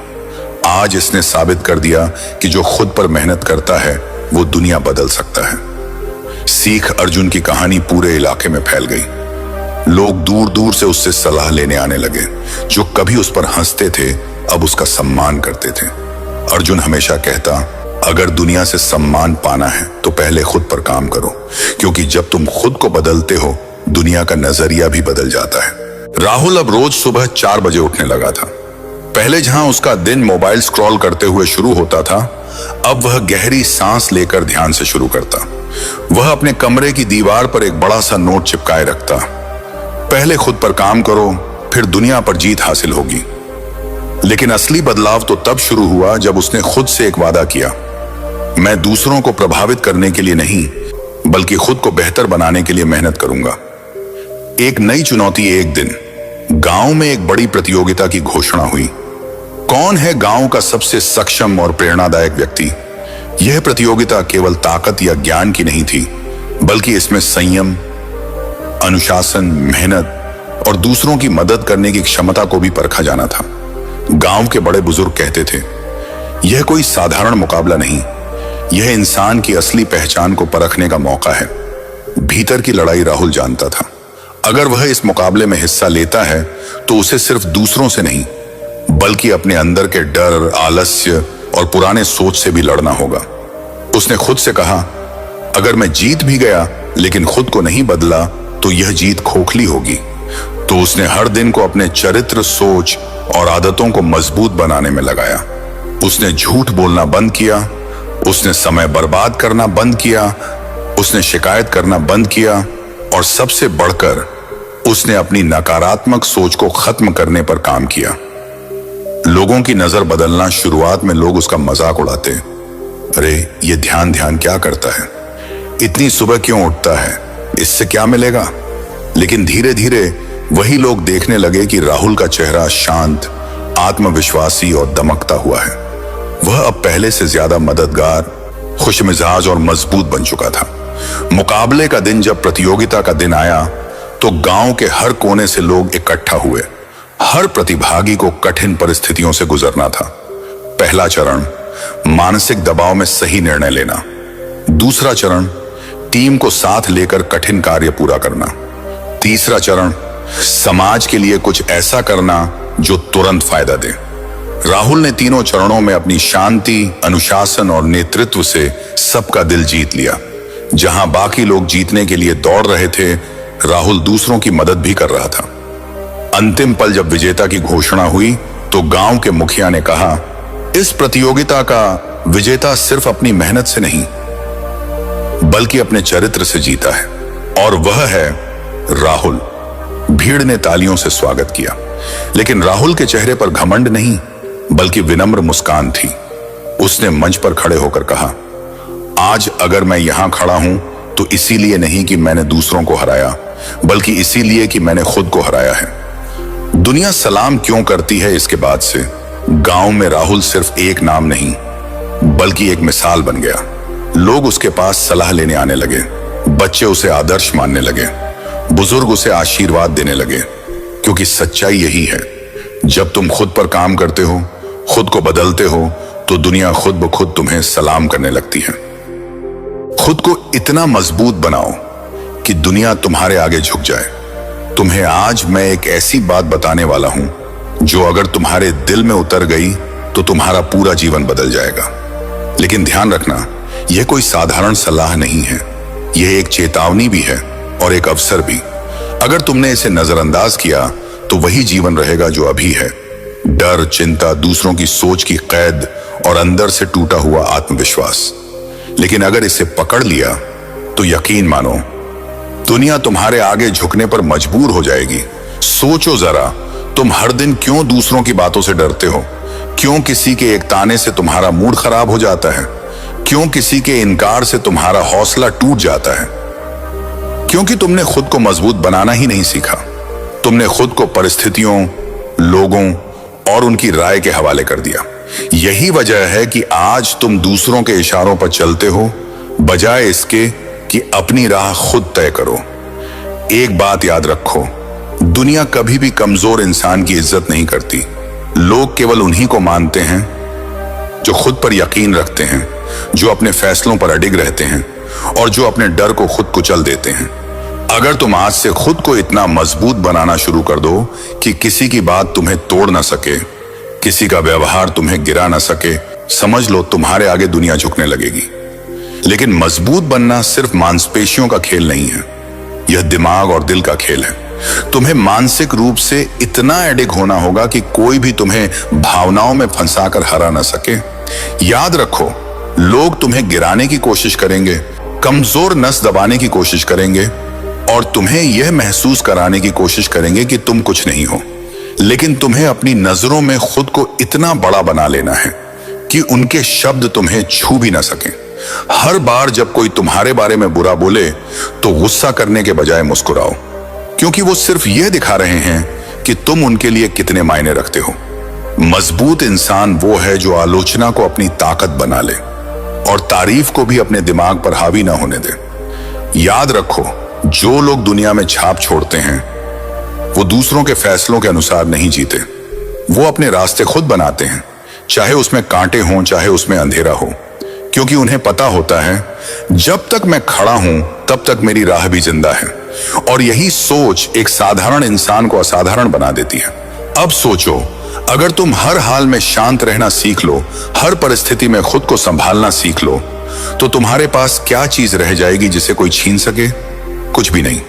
Speaker 2: आज इसने साबित कर दिया कि जो खुद पर मेहनत करता है वो दुनिया बदल सकता है। सीख अर्जुन की कहानी पूरे इलाके में फैल गई। लोग दूर दूर से उससे सलाह लेने आने लगे। जो कभी उस पर हंसते थे अब उसका सम्मान करते थे। अर्जुन हमेशा कहता, अगर दुनिया से सम्मान पाना है तो पहले खुद पर काम करो, क्योंकि जब तुम खुद को बदलते हो दुनिया का नजरिया भी बदल जाता है। राहुल अब रोज सुबह 4 बजे उठने लगा था। पहले जहां उसका दिन मोबाइल स्क्रॉल करते हुए शुरू होता था, अब वह गहरी सांस लेकर ध्यान से शुरू करता। वह अपने कमरे की दीवार पर एक बड़ा सा नोट चिपकाए रखता, पहले खुद पर काम करो, फिर दुनिया पर जीत हासिल होगी। लेकिन असली बदलाव तो तब शुरू हुआ जब उसने खुद से एक वादा किया, मैं दूसरों को प्रभावित करने के लिए नहीं, बल्कि खुद को बेहतर बनाने के लिए मेहनत करूंगा। एक नई चुनौती। एक दिन गांव में एक बड़ी प्रतियोगिता की घोषणा हुई। कौन है गांव का सबसे सक्षम और प्रेरणादायक व्यक्ति? यह प्रतियोगिता केवल ताकत या ज्ञान की नहीं थी, बल्कि इसमें संयम, अनुशासन, मेहनत और दूसरों की मदद करने की क्षमता को भी परखा जाना था। गांव के बड़े बुजुर्ग कहते थे, यह कोई साधारण मुकाबला नहीं, यह इंसान की असली पहचान को परखने का मौका है। भीतर की लड़ाई राहुल जानता था। अगर वह इस मुकाबले में हिस्सा लेता है तो उसे सिर्फ दूसरों से नहीं, बल्कि अपने अंदर के डर, आलस्य और पुराने सोच से भी लड़ना होगा। उसने खुद से कहा, अगर मैं जीत भी गया लेकिन खुद को नहीं बदला तो यह जीत खोखली होगी। तो उसने हर दिन को अपने चरित्र, सोच और आदतों को मजबूत बनाने में लगाया। उसने झूठ बोलना बंद किया, उसने समय बर्बाद करना बंद किया, उसने शिकायत करना बंद किया और सबसे बढ़कर उसने अपनी नकारात्मक सोच को खत्म करने पर काम किया। लोगों की नजर बदलना। शुरुआत में लोग उसका मजाक उड़ाते, अरे ये ध्यान क्या करता है, इतनी सुबह क्यों उठता है, इससे क्या मिलेगा? लेकिन धीरे धीरे वही लोग देखने लगे कि राहुल का चेहरा शांत, आत्मविश्वासी और दमकता हुआ है। वह अब पहले से ज्यादा मददगार, खुशमिजाज और मजबूत बन चुका था। मुकाबले का दिन जब प्रतियोगिता का दिन आया तो गांव के हर कोने से लोग इकट्ठा हुए। हर प्रतिभागी को कठिन परिस्थितियों से गुजरना था। पहला चरण, मानसिक दबाव में सही निर्णय लेना। दूसरा चरण, टीम को साथ लेकर कठिन कार्य पूरा करना। तीसरा चरण, समाज के लिए कुछ ऐसा करना जो तुरंत फायदा दे। राहुल ने तीनों चरणों में अपनी शांति, अनुशासन और नेतृत्व से सबका दिल जीत लिया। जहां बाकी लोग जीतने के लिए दौड़ रहे थे, राहुल दूसरों की मदद भी कर रहा था। अंतिम पल जब विजेता की घोषणा हुई तो गांव के मुखिया ने कहा, इस प्रतियोगिता का विजेता सिर्फ अपनी मेहनत से नहीं, बल्कि अपने चरित्र से जीता है, और वह है राहुल। भीड़ ने तालियों से स्वागत किया, लेकिन राहुल के चेहरे पर घमंड नहीं बल्कि विनम्र मुस्कान थी। उसने मंच पर खड़े होकर कहा, आज अगर मैं यहां खड़ा हूं तो इसीलिए नहीं कि मैंने दूसरों को हराया, बल्कि इसीलिए कि मैंने खुद को हराया है। दुनिया सलाम क्यों करती है, इसके बाद से गांव में राहुल सिर्फ एक नाम नहीं बल्कि एक मिसाल बन गया। लोग उसके पास सलाह लेने आने लगे, बच्चे उसे आदर्श मानने लगे, बुजुर्ग उसे आशीर्वाद देने लगे, क्योंकि सच्चाई यही है, जब तुम खुद पर काम करते हो, खुद को बदलते हो, तो दुनिया खुद ब खुद तुम्हें सलाम करने लगती है। खुद को इतना मजबूत बनाओ कि दुनिया तुम्हारे आगे झुक जाए। तुम्हें आज मैं एक ऐसी बात बताने वाला हूं जो अगर तुम्हारे दिल में उतर गई तो तुम्हारा पूरा जीवन बदल जाएगा। लेकिन ध्यान रखना, यह कोई साधारण सलाह नहीं है, यह एक चेतावनी भी है और एक अवसर भी। अगर तुमने इसे नजरअंदाज किया तो वही जीवन रहेगा जो अभी है, डर, चिंता, दूसरों की सोच की कैद और अंदर से टूटा हुआ आत्मविश्वास। लेकिन अगर इसे पकड़ लिया तो यकीन मानो, दुनिया तुम्हारे आगे झुकने पर मजबूर हो जाएगी। सोचो जरा, तुम हर दिन क्यों दूसरों की बातों से डरते हो? क्यों किसी के एक ताने से तुम्हारा मूड खराब हो जाता है? क्यों किसी के इनकार से तुम्हारा हौसला टूट जाता है? क्योंकि तुमने खुद को मजबूत बनाना ही नहीं सीखा। तुमने खुद को परिस्थितियों, लोगों और उनकी राय के हवाले कर दिया। यही वजह है कि आज तुम दूसरों के इशारों पर चलते हो, बजाय इसके कि अपनी राह खुद तय करो। एक बात याद रखो, दुनिया कभी भी कमजोर इंसान की इज्जत नहीं करती। लोग केवल उन्हीं को मानते हैं जो खुद पर यकीन रखते हैं, जो अपने फैसलों पर अडिग रहते हैं और जो अपने डर को खुद कुचल देते हैं। अगर तुम आज से खुद को इतना मजबूत बनाना शुरू कर दो कि किसी की बात तुम्हें तोड़ ना सके, किसी का व्यवहार तुम्हें गिरा ना सके, समझ लो तुम्हारे आगे दुनिया झुकने लगेगी। लेकिन मजबूत बनना सिर्फ मांसपेशियों का खेल नहीं है, यह दिमाग और दिल का खेल है। तुम्हें मानसिक रूप से इतना एडिग होना होगा कि कोई भी तुम्हें भावनाओं में फंसाकर हरा ना सके। याद रखो, लोग तुम्हें गिराने की कोशिश करेंगे, कमजोर नस दबाने की कोशिश करेंगे और तुम्हें यह महसूस कराने की कोशिश करेंगे कि तुम कुछ नहीं हो। लेकिन तुम्हें अपनी नजरों में खुद को इतना बड़ा बना लेना है कि उनके शब्द तुम्हें छू भी ना सकें। हर बार जब कोई तुम्हारे बारे में बुरा बोले तो गुस्सा करने के बजाय मुस्कुराओ, क्योंकि वो सिर्फ यह दिखा रहे हैं कि तुम उनके लिए कितने मायने रखते हो। मजबूत इंसान वो है जो आलोचना को अपनी ताकत बना ले और तारीफ को भी अपने दिमाग पर हावी ना होने दे। याद रखो, जो लोग दुनिया में छाप छोड़ते हैं वो दूसरों के फैसलों के अनुसार नहीं जीते। वो अपने रास्ते खुद बनाते हैं, चाहे उसमें कांटे हों, चाहे उसमें अंधेरा हो, क्योंकि उन्हें पता होता है जब तक मैं खड़ा हूं तब तक मेरी राह भी जिंदा है। और यही सोच एक साधारण इंसान को असाधारण बना देती है। अब सोचो, अगर तुम हर हाल में शांत रहना सीख लो, हर परिस्थिति में खुद को संभालना सीख लो, तो तुम्हारे पास क्या चीज रह जाएगी जिसे कोई छीन सके? कुछ भी नहीं।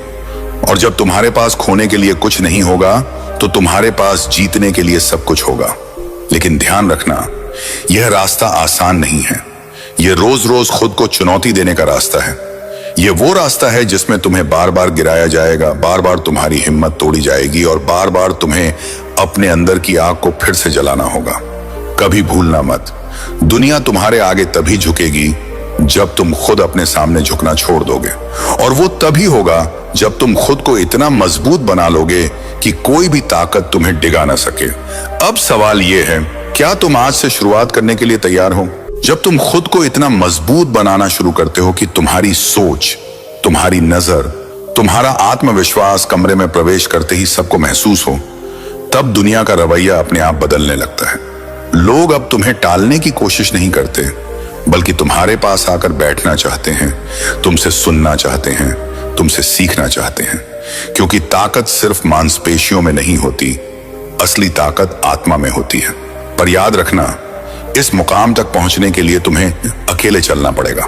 Speaker 2: और जब तुम्हारे पास खोने के लिए कुछ नहीं होगा तो तुम्हारे पास जीतने के लिए सब कुछ होगा। लेकिन ध्यान रखना, यह रास्ता आसान नहीं है। यह रोज रोज खुद को चुनौती देने का रास्ता है। यह वो रास्ता है जिसमें तुम्हें बार बार गिराया जाएगा, बार बार तुम्हारी हिम्मत तोड़ी जाएगी और बार बार तुम्हें अपने अंदर की आग को फिर से जलाना होगा। कभी भूलना मत, दुनिया तुम्हारे आगे तभी झुकेगी जब तुम खुद अपने सामने झुकना छोड़ दोगे, और वो तभी होगा जब तुम खुद को इतना मजबूत बना लोगे कि कोई भी ताकत तुम्हें डिगा ना सके। अब सवाल यह है, क्या तुम आज से शुरुआत करने के लिए तैयार हो? जब तुम खुद को इतना मजबूत बनाना शुरू करते हो कि तुम्हारी सोच, तुम्हारी नजर, तुम्हारा आत्मविश्वास कमरे में प्रवेश करते ही सबको महसूस हो, तब दुनिया का रवैया अपने आप बदलने लगता है। लोग अब तुम्हें टालने की कोशिश नहीं करते, बल्कि तुम्हारे पास आकर बैठना चाहते हैं, तुमसे सुनना चाहते हैं, तुमसे सीखना चाहते हैं। क्योंकि ताकत सिर्फ मांसपेशियों में नहीं होती, असली ताकत आत्मा में होती है। पर याद रखना, इस मुकाम तक पहुंचने के लिए तुम्हें अकेले चलना पड़ेगा,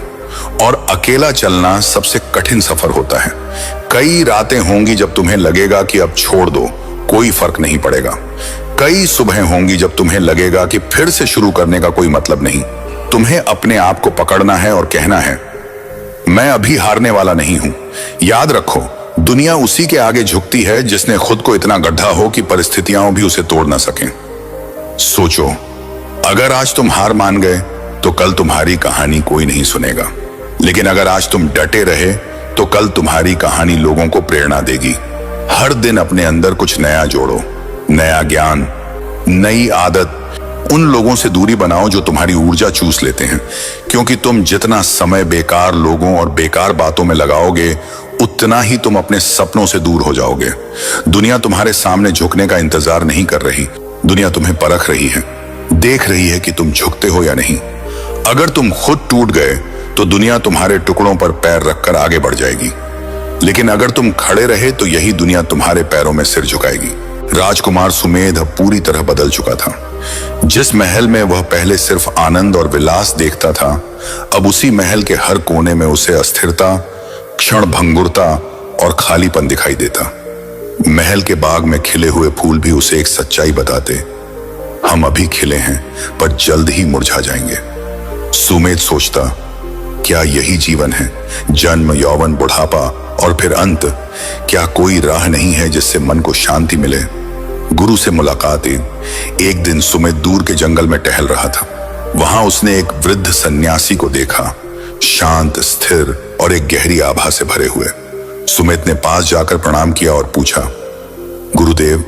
Speaker 2: और अकेला चलना सबसे कठिन सफर होता है। कई रातें होंगी जब तुम्हें लगेगा कि अब छोड़ दो, कोई फर्क नहीं पड़ेगा। कई सुबहें होंगी जब तुम्हें लगेगा कि फिर से शुरू करने का कोई मतलब नहीं। तुम्हें अपने आप को पकड़ना है और कहना है, मैं अभी हारने वाला नहीं हूं। याद रखो, दुनिया उसी के आगे झुकती है जिसने खुद को इतना गड्ढा हो कि परिस्थितियां भी उसे तोड़ ना सकें। सोचो, अगर आज तुम हार मान गए तो कल तुम्हारी कहानी कोई नहीं सुनेगा, लेकिन अगर आज तुम डटे रहे तो कल तुम्हारी कहानी लोगों को प्रेरणा देगी। हर दिन अपने अंदर कुछ नया जोड़ो, नया ज्ञान, नई आदत। उन लोगों से दूरी बनाओ जो तुम्हारी ऊर्जा चूस लेते हैं, क्योंकि तुम जितना समय बेकार लोगों और बेकार बातों में लगाओगे उतना ही तुम अपने सपनों से दूर हो जाओगे। दुनिया तुम्हारे सामने झुकने का इंतजार नहीं कर रही, दुनिया तुम्हें परख रही है, देख रही है कि तुम झुकते हो या नहीं। अगर तुम खुद टूट गए तो दुनिया तुम्हारे टुकड़ों पर पैर रखकर आगे बढ़ जाएगी, लेकिन अगर तुम खड़े रहे तो यही दुनिया तुम्हारे पैरों में सिर झुकाएगी। राजकुमार सुमेध अब पूरी तरह बदल चुका था। जिस महल में वह पहले सिर्फ आनंद और विलास देखता था, अब उसी महल के हर कोने में उसे अस्थिरता, क्षण भंगुरता और खालीपन दिखाई देता। महल के बाग में खिले हुए फूल भी उसे एक सच्चाई बताते, हम अभी खिले हैं पर जल्द ही मुरझा जाएंगे। सुमेध सोचता, क्या यही जीवन है? जन्म, यौवन, बुढ़ापा और फिर अंत। क्या कोई राह नहीं है जिससे मन को शांति मिले? गुरु से मुलाकात। एक दिन सुमेध दूर के जंगल में टहल रहा था। वहां उसने एक वृद्ध सन्यासी को देखा, शांत, स्थिर और एक गहरी आभा से भरे हुए। सुमेध ने पास जाकर प्रणाम किया और पूछा, गुरुदेव,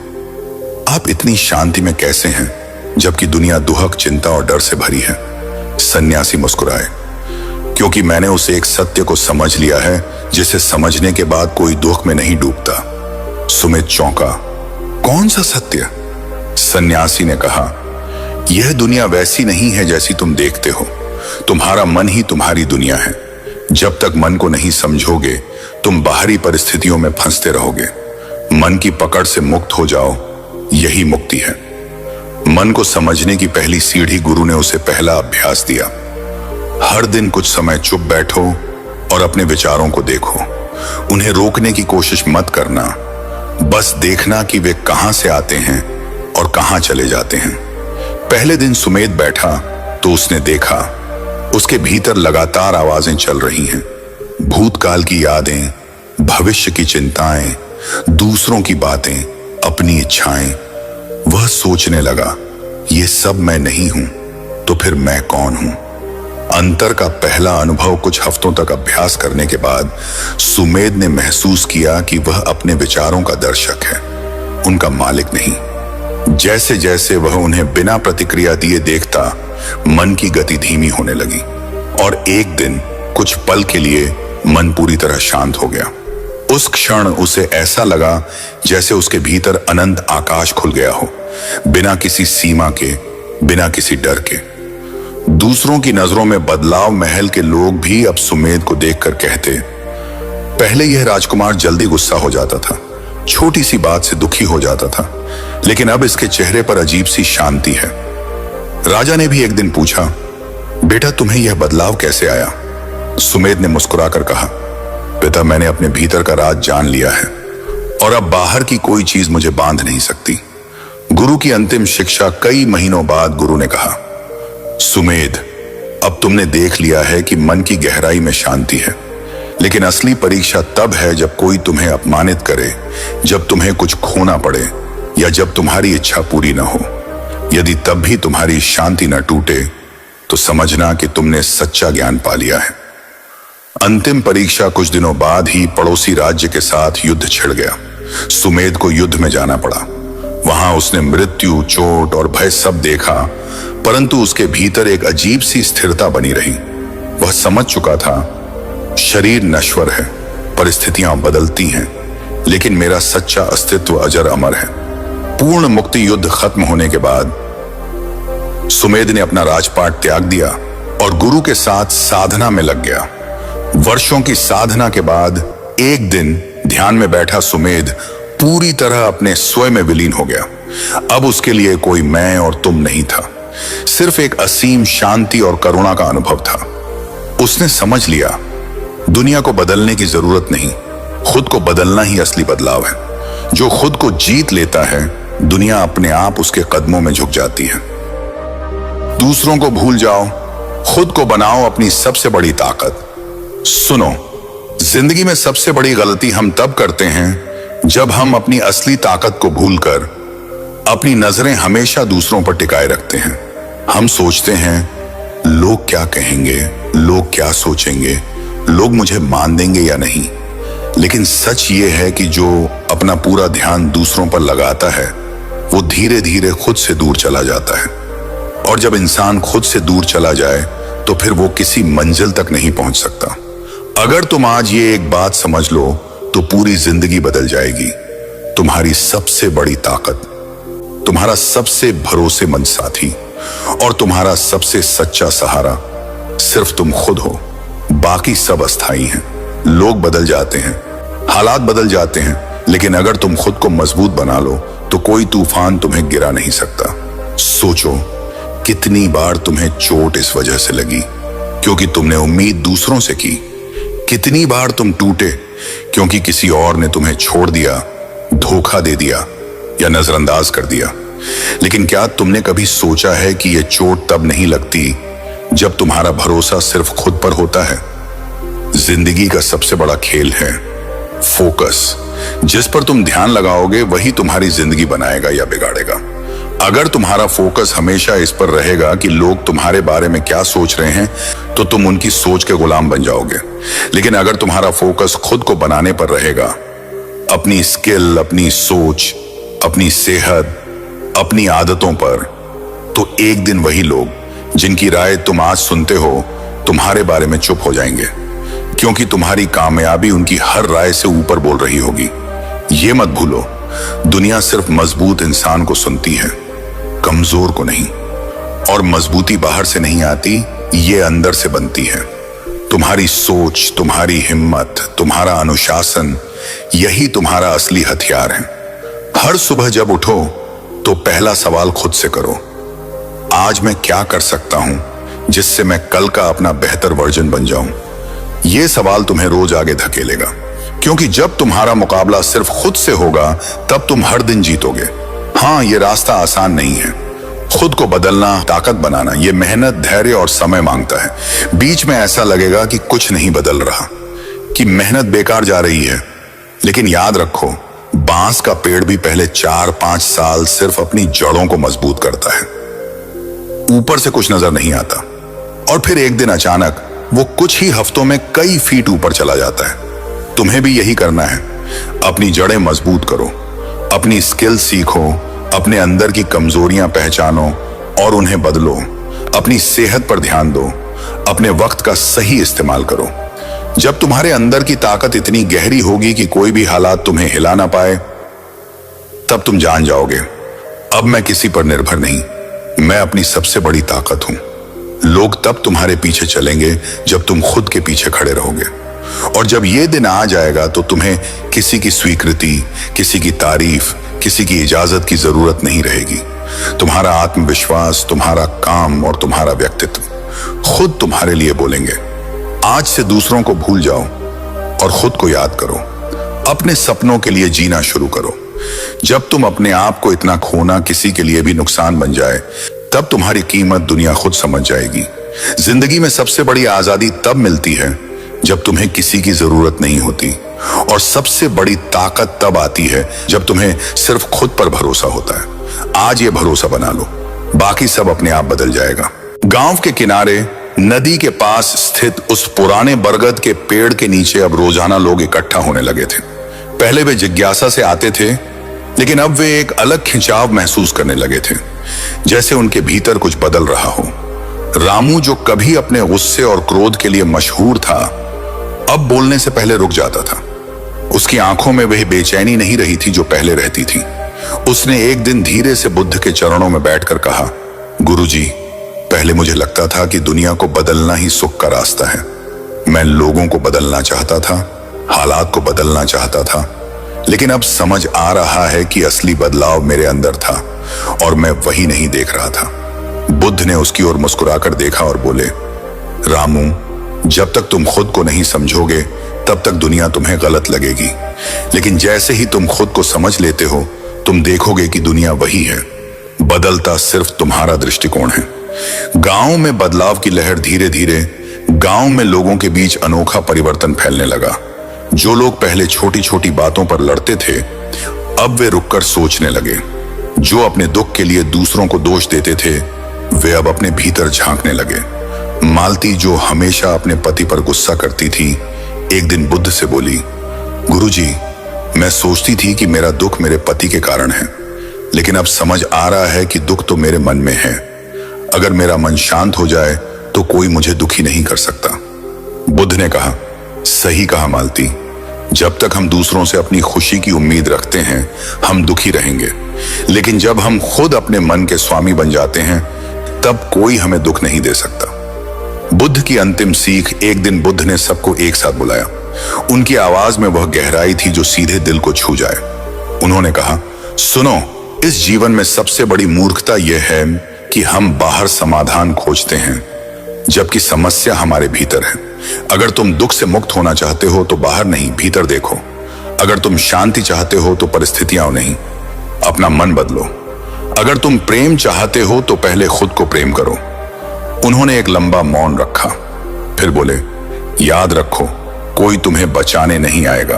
Speaker 2: आप इतनी शांति में कैसे हैं जबकि दुनिया दुहक, चिंता और डर से भरी है? सन्यासी मुस्कुराए, क्योंकि मैंने उसे एक सत्य को समझ लिया है जिसे समझने के बाद कोई दुख में नहीं डूबता। सुमेध चौंका, कौन सा सत्य? सन्यासी ने कहा, यह दुनिया वैसी नहीं है जैसी तुम देखते हो। तुम्हारा मन ही तुम्हारी दुनिया है। जब तक मन को नहीं समझोगे तुम बाहरी परिस्थितियों में फंसते रहोगे। मन की पकड़ से मुक्त हो जाओ, यही मुक्ति है। मन को समझने की पहली सीढ़ी गुरु ने उसे पहला अभ्यास दिया। हर दिन कुछ समय चुप बैठो और अपने विचारों को देखो। उन्हें रोकने की कोशिश मत करना, बस देखना कि वे कहां से आते हैं और कहां चले जाते हैं। पहले दिन सुमेध बैठा तो उसने देखा उसके भीतर लगातार आवाजें चल रही हैं। भूतकाल की यादें, भविष्य की चिंताएं, दूसरों की बातें, अपनी इच्छाएं। वह सोचने लगा, ये सब मैं नहीं हूं तो फिर मैं कौन हूं? अंतर का पहला अनुभव कुछ हफ्तों तक अभ्यास करने के बाद सुमेध ने महसूस किया कि वह अपने विचारों का दर्शक है, उनका मालिक नहीं। जैसे जैसे वह उन्हें बिना प्रतिक्रिया दिए देखता, मन की गति धीमी होने लगी और एक दिन कुछ पल के लिए मन पूरी तरह शांत हो गया। उस क्षण उसे ऐसा लगा जैसे उसके भीतर अनंत आकाश खुल गया हो, बिना किसी सीमा के, बिना किसी डर के। दूसरों की नजरों में बदलाव। महल के लोग भी अब सुमेध को देखकर कहते, पहले यह राजकुमार जल्दी गुस्सा हो जाता था, छोटी सी बात से दुखी हो जाता था, लेकिन अब इसके चेहरे पर अजीब सी शांति है। राजा ने भी एक दिन पूछा, बेटा तुम्हें यह बदलाव कैसे आया? सुमेध ने मुस्कुराकर कहा, पिता, मैंने अपने भीतर का राज जान लिया है और अब बाहर की कोई चीज मुझे बांध नहीं सकती। गुरु की अंतिम शिक्षा। कई महीनों बाद गुरु ने कहा, सुमेध, अब तुमने देख लिया है कि मन की गहराई में शांति है, लेकिन असली परीक्षा तब है जब कोई तुम्हें अपमानित करे, जब तुम्हें कुछ खोना पड़े या जब तुम्हारी इच्छा पूरी न हो। यदि तब भी तुम्हारी शांति न टूटे तो समझना कि तुमने सच्चा ज्ञान पा लिया है। अंतिम परीक्षा कुछ दिनों बाद ही पड़ोसी राज्य के साथ युद्ध छिड़ गया। सुमेध को युद्ध में जाना पड़ा। वहां उसने मृत्यु, चोट और भय सब देखा, परंतु उसके भीतर एक अजीब सी स्थिरता बनी रही। वह समझ चुका था, शरीर नश्वर है, परिस्थितियां बदलती हैं, लेकिन मेरा सच्चा अस्तित्व अजर अमर है। पूर्ण मुक्ति युद्ध खत्म होने के बाद सुमेध ने अपना राजपाट त्याग दिया और गुरु के साथ साधना में लग गया। वर्षों की साधना के बाद एक दिन ध्यान में बैठा सुमेध पूरी तरह अपने स्वयं में विलीन हो गया। अब उसके लिए कोई मैं और तुम नहीं था, सिर्फ एक असीम शांति और करुणा का अनुभव था। उसने समझ लिया, दुनिया को बदलने की जरूरत नहीं, खुद को बदलना ही असली बदलाव है। जो खुद को जीत लेता है, दुनिया अपने आप उसके कदमों में झुक जाती है। दूसरों को भूल जाओ, खुद को बनाओ अपनी सबसे बड़ी ताकत। सुनो, जिंदगी में सबसे बड़ी गलती हम तब करते हैं जब हम अपनी असली ताकत को भूलकर अपनी नजरें हमेशा दूसरों पर टिकाए रखते हैं। हम सोचते हैं लोग क्या कहेंगे, लोग क्या सोचेंगे, लोग मुझे मान देंगे या नहीं। लेकिन सच ये है कि जो अपना पूरा ध्यान दूसरों पर लगाता है वो धीरे धीरे खुद से दूर चला जाता है। और जब इंसान खुद से दूर चला जाए तो फिर वो किसी मंजिल तक नहीं पहुंच सकता। अगर तुम आज ये एक बात समझ लो तो पूरी जिंदगी बदल जाएगी। तुम्हारी सबसे बड़ी ताकत, तुम्हारा सबसे भरोसेमंद साथी और तुम्हारा सबसे सच्चा सहारा सिर्फ तुम खुद हो। बाकी सब अस्थाई हैं। लोग बदल जाते हैं, हालात बदल जाते हैं, लेकिन अगर तुम खुद को मजबूत बना लो तो कोई तूफान तुम्हें गिरा नहीं सकता। सोचो कितनी बार तुम्हें चोट इस वजह से लगी क्योंकि तुमने उम्मीद दूसरों से की। कितनी बार तुम टूटे क्योंकि किसी और ने तुम्हें छोड़ दिया, धोखा दे दिया या नजरअंदाज कर दिया। लेकिन क्या तुमने कभी सोचा है कि यह चोट तब नहीं लगती जब तुम्हारा भरोसा सिर्फ खुद पर होता है? जिंदगी का सबसे बड़ा खेल है फोकस। जिस पर तुम ध्यान लगाओगे वही तुम्हारी जिंदगी बनाएगा या बिगाड़ेगा। अगर तुम्हारा फोकस हमेशा इस पर रहेगा कि लोग तुम्हारे बारे में क्या सोच रहे हैं तो तुम उनकी सोच के गुलाम बन जाओगे। लेकिन अगर तुम्हारा फोकस खुद को बनाने पर रहेगा, अपनी स्किल, अपनी सोच, अपनी सेहत, अपनी आदतों पर, तो एक दिन वही लोग जिनकी राय तुम आज सुनते हो तुम्हारे बारे में चुप हो जाएंगे क्योंकि तुम्हारी कामयाबी उनकी हर राय से ऊपर बोल रही होगी। ये मत भूलो, दुनिया सिर्फ मजबूत इंसान को सुनती है, कमजोर को नहीं। और मजबूती बाहर से नहीं आती, ये अंदर से बनती है। तुम्हारी सोच, तुम्हारी हिम्मत, तुम्हारा अनुशासन, यही तुम्हारा असली हथियार है। हर सुबह जब उठो तो पहला सवाल खुद से करो, आज मैं क्या कर सकता हूं जिससे मैं कल का अपना बेहतर वर्जन बन जाऊं। यह सवाल तुम्हें रोज आगे धकेलेगा क्योंकि जब तुम्हारा मुकाबला सिर्फ खुद से होगा तब तुम हर दिन जीतोगे। हाँ, यह रास्ता आसान नहीं है। खुद को बदलना, ताकत बनाना, यह मेहनत, धैर्य और समय मांगता है। बीच में ऐसा लगेगा कि कुछ नहीं बदल रहा, कि मेहनत बेकार जा रही है। लेकिन याद रखो, बांस का पेड़ भी पहले 4-5 साल सिर्फ अपनी जड़ों को मजबूत करता है। ऊपर से कुछ नजर नहीं आता और फिर एक दिन अचानक वो कुछ ही हफ्तों में कई फीट ऊपर चला जाता है। तुम्हें भी यही करना है। अपनी जड़ें मजबूत करो, अपनी स्किल सीखो, अपने अंदर की कमजोरियां पहचानो और उन्हें बदलो। अपनी सेहत पर ध्यान दो, अपने वक्त का सही इस्तेमाल करो। जब तुम्हारे अंदर की ताकत इतनी गहरी होगी कि कोई भी हालात तुम्हें हिला ना पाए, तब तुम जान जाओगे, अब मैं किसी पर निर्भर नहीं, मैं अपनी सबसे बड़ी ताकत हूं। लोग तब तुम्हारे पीछे चलेंगे जब तुम खुद के पीछे खड़े रहोगे। और जब यह दिन आ जाएगा तो तुम्हें किसी की स्वीकृति, किसी की तारीफ, किसी की इजाजत की जरूरत नहीं रहेगी। तुम्हारा आत्मविश्वास, तुम्हारा काम और तुम्हारा व्यक्तित्व खुद तुम्हारे लिए बोलेंगे। आज से दूसरों को भूल जाओ और खुद को याद करो। अपने सपनों के लिए जीना शुरू करो। जब तुम अपने आप को इतना खोना किसी के लिए भी नुकसान बन जाए, तब तुम्हारी कीमत दुनिया खुद समझ जाएगी। जिंदगी में सबसे बड़ी आजादी तब मिलती है जब तुम्हें किसी की जरूरत नहीं होती, और सबसे बड़ी ताकत तब आती है जब तुम्हें सिर्फ खुद पर भरोसा होता है। आज ये भरोसा बना लो, बाकी सब अपने आप बदल जाएगा। गांव के किनारे नदी के पास स्थित उस पुराने बरगद के पेड़ के नीचे अब रोजाना लोग इकट्ठा होने लगे थे। पहले वे जिज्ञासा से आते थे, लेकिन अब वे एक अलग खिंचाव महसूस करने लगे थे, जैसे उनके भीतर कुछ बदल रहा हो। रामू, जो कभी अपने गुस्से और क्रोध के लिए मशहूर था, अब बोलने से पहले रुक जाता था। उसकी आंखों में वही बेचैनी नहीं रही थी जो पहले रहती थी। उसने एक दिन धीरे से बुद्ध के चरणों में बैठकर कहा, गुरुजी, पहले मुझे लगता था कि दुनिया को बदलना ही सुख का रास्ता है। मैं लोगों को बदलना चाहता था, हालात को बदलना चाहता था, लेकिन अब समझ आ रहा है कि असली बदलाव मेरे अंदर था और मैं वही नहीं देख रहा था। बुद्ध ने उसकी ओर मुस्कुराकर देखा और बोले, रामू, जब तक तुम खुद को नहीं समझोगे तब तक दुनिया तुम्हें गलत लगेगी, लेकिन जैसे ही तुम खुद को समझ लेते हो तुम देखोगे कि दुनिया वही है, बदलता सिर्फ तुम्हारा दृष्टिकोण है। गांव में बदलाव की लहर धीरे धीरे गांव में लोगों के बीच अनोखा परिवर्तन फैलने लगा। जो लोग पहले छोटी छोटी बातों पर लड़ते थे, अब वे रुककर सोचने लगे। जो अपने दुख के लिए दूसरों को दोष देते थे, वे अब अपने भीतर झांकने लगे। मालती, जो हमेशा अपने पति पर गुस्सा करती थी, एक दिन बुद्ध से बोली, गुरुजी, मैं सोचती थी कि मेरा दुख मेरे पति के कारण है, लेकिन अब समझ आ रहा है कि दुख तो मेरे मन में है। अगर मेरा मन शांत हो जाए तो कोई मुझे दुखी नहीं कर सकता। बुद्ध ने कहा, सही कहा मालती, जब तक हम दूसरों से अपनी खुशी की उम्मीद रखते हैं, हम दुखी रहेंगे, लेकिन जब हम खुद अपने मन के स्वामी बन जाते हैं, तब कोई हमें दुख नहीं दे सकता। बुद्ध की अंतिम सीख। एक दिन बुद्ध ने सबको एक साथ बुलाया। उनकी आवाज में वह गहराई थी जो सीधे दिल को छू जाए। उन्होंने कहा, सुनो, इस जीवन में सबसे बड़ी मूर्खता यह है कि हम बाहर समाधान खोजते हैं, जबकि समस्या हमारे भीतर है। अगर तुम दुख से मुक्त होना चाहते हो तो बाहर नहीं, भीतर देखो। अगर तुम शांति चाहते हो तो परिस्थितियां नहीं, अपना मन बदलो। अगर तुम प्रेम चाहते हो तो पहले खुद को प्रेम करो। उन्होंने एक लंबा मौन रखा, फिर बोले, याद रखो, कोई तुम्हें बचाने नहीं आएगा,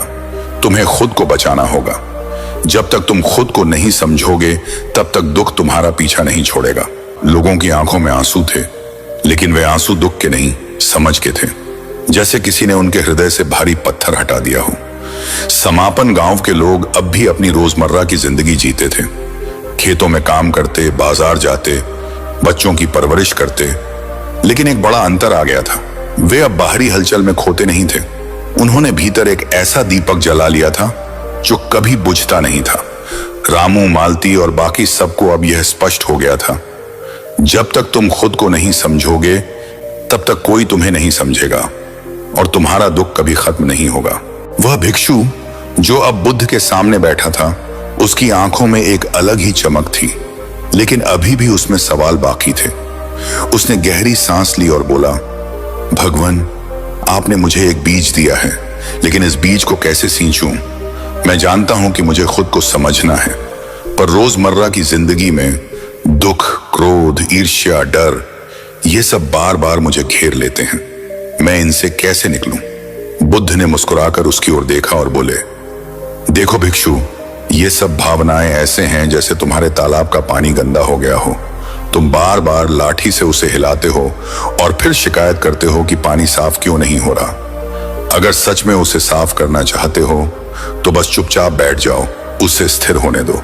Speaker 2: तुम्हें खुद को बचाना होगा। जब तक तुम खुद को नहीं समझोगे, तब तक दुख तुम्हारा पीछा नहीं छोड़ेगा। लोगों की आंखों में आंसू थे, लेकिन वे आंसू दुख के नहीं, समझ के थे, जैसे किसी ने उनके हृदय से भारी पत्थर हटा दिया हो। समापन गांव के लोग अब भी अपनी रोजमर्रा की जिंदगी जीते थे। खेतों में काम करते, बाजार जाते, बच्चों की परवरिश करते, लेकिन एक बड़ा अंतर आ गया था। वे अब बाहरी हलचल में खोते नहीं थे। उन्होंने भीतर एक ऐसा दीपक जला लिया था जो कभी बुझता नहीं था। रामू, मालती और बाकी सबको अब यह स्पष्ट हो गया था, जब तक तुम खुद को नहीं समझोगे, तब तक कोई तुम्हें नहीं समझेगा और तुम्हारा दुख कभी खत्म नहीं होगा। वह भिक्षु जो अब बुद्ध के सामने बैठा था, उसकी आंखों में एक अलग ही चमक थी, लेकिन अभी भी उसमें सवाल बाकी थे। उसने गहरी सांस ली और बोला, भगवान, आपने मुझे एक बीज दिया है, लेकिन इस बीज को कैसे सींचूं? मैं जानता हूं कि मुझे खुद को समझना है, पर रोजमर्रा की जिंदगी में दुख, क्रोध, ईर्ष्या, डर, ये सब बार बार मुझे घेर लेते हैं। मैं इनसे कैसे निकलूं? बुद्ध ने मुस्कुराकर उसकी ओर देखा और बोले, देखो भिक्षु, ये सब भावनाएं ऐसे हैं जैसे तुम्हारे तालाब का पानी गंदा हो गया हो। तुम बार बार लाठी से उसे हिलाते हो और फिर शिकायत करते हो कि पानी साफ क्यों नहीं हो रहा। अगर सच में उसे साफ करना चाहते हो तो बस चुपचाप बैठ जाओ, उसे स्थिर होने दो।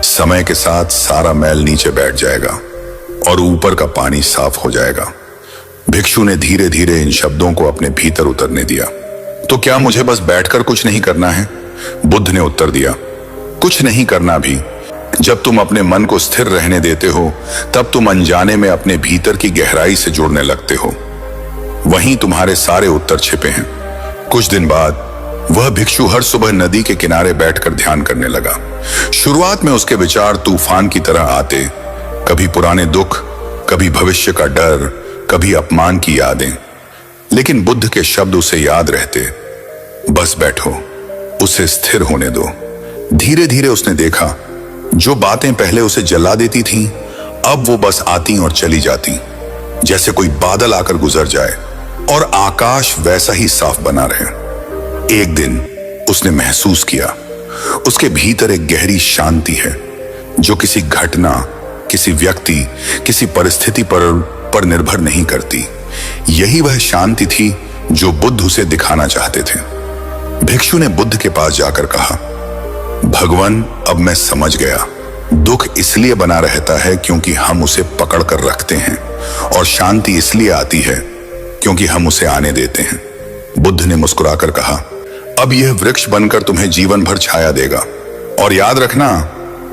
Speaker 2: समय के साथ सारा मैल नीचे बैठ जाएगा और ऊपर का पानी साफ हो जाएगा। भिक्षु ने धीरे धीरे इन शब्दों को अपने भीतर उतरने दिया। तो क्या मुझे बस बैठकर कुछ नहीं करना है? बुद्ध ने उत्तर दिया, कुछ नहीं करना भी। जब तुम अपने मन को स्थिर रहने देते हो, तब तुम अनजाने में अपने भीतर की गहराई से जुड़ने लगते हो। वहीं तुम्हारे सारे उत्तर छिपे हैं। कुछ दिन बाद वह भिक्षु हर सुबह नदी के किनारे बैठकर ध्यान करने लगा। शुरुआत में उसके विचार तूफान की तरह आते, कभी पुराने दुख, कभी भविष्य का डर, कभी अपमान की यादें, लेकिन बुद्ध के शब्द उसे याद रहते, बस बैठो, उसे स्थिर होने दो। धीरे धीरे उसने देखा, जो बातें पहले उसे जला देती थीं, अब वो बस आती और चली जाती, जैसे कोई बादल आकर गुजर जाए और आकाश वैसा ही साफ बना रहे। एक दिन उसने महसूस किया, उसके भीतर एक गहरी शांति है जो किसी घटना, किसी व्यक्ति, किसी परिस्थिति पर निर्भर नहीं करती। यही वह शांति थी जो बुद्ध उसे दिखाना चाहते थे। भिक्षु ने बुद्ध के पास जाकर कहा, भगवान, अब मैं समझ गया, दुख इसलिए बना रहता है क्योंकि हम उसे पकड़ कर रखते हैं, और शांति इसलिए आती है क्योंकि हम उसे आने देते हैं। बुद्ध ने मुस्कुराकर कहा, अब यह वृक्ष बनकर तुम्हें जीवन भर छाया देगा। और याद रखना,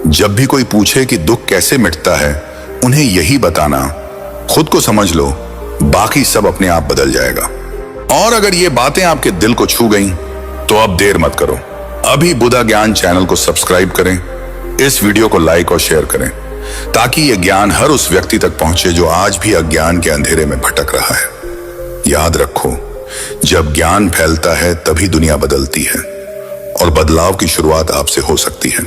Speaker 2: जब भी कोई पूछे कि दुख कैसे मिटता है, उन्हें यही बताना, खुद को समझ लो, बाकी सब अपने आप बदल जाएगा। और अगर ये बातें आपके दिल को छू गईं, तो अब देर मत करो, अभी बुद्धा ज्ञान चैनल को सब्सक्राइब करें, इस वीडियो को लाइक और शेयर करें, ताकि यह ज्ञान हर उस व्यक्ति तक पहुंचे जो आज भी अज्ञान के अंधेरे में भटक रहा है। याद रखो, जब ज्ञान फैलता है तभी दुनिया बदलती है, और बदलाव की शुरुआत आपसे हो सकती है।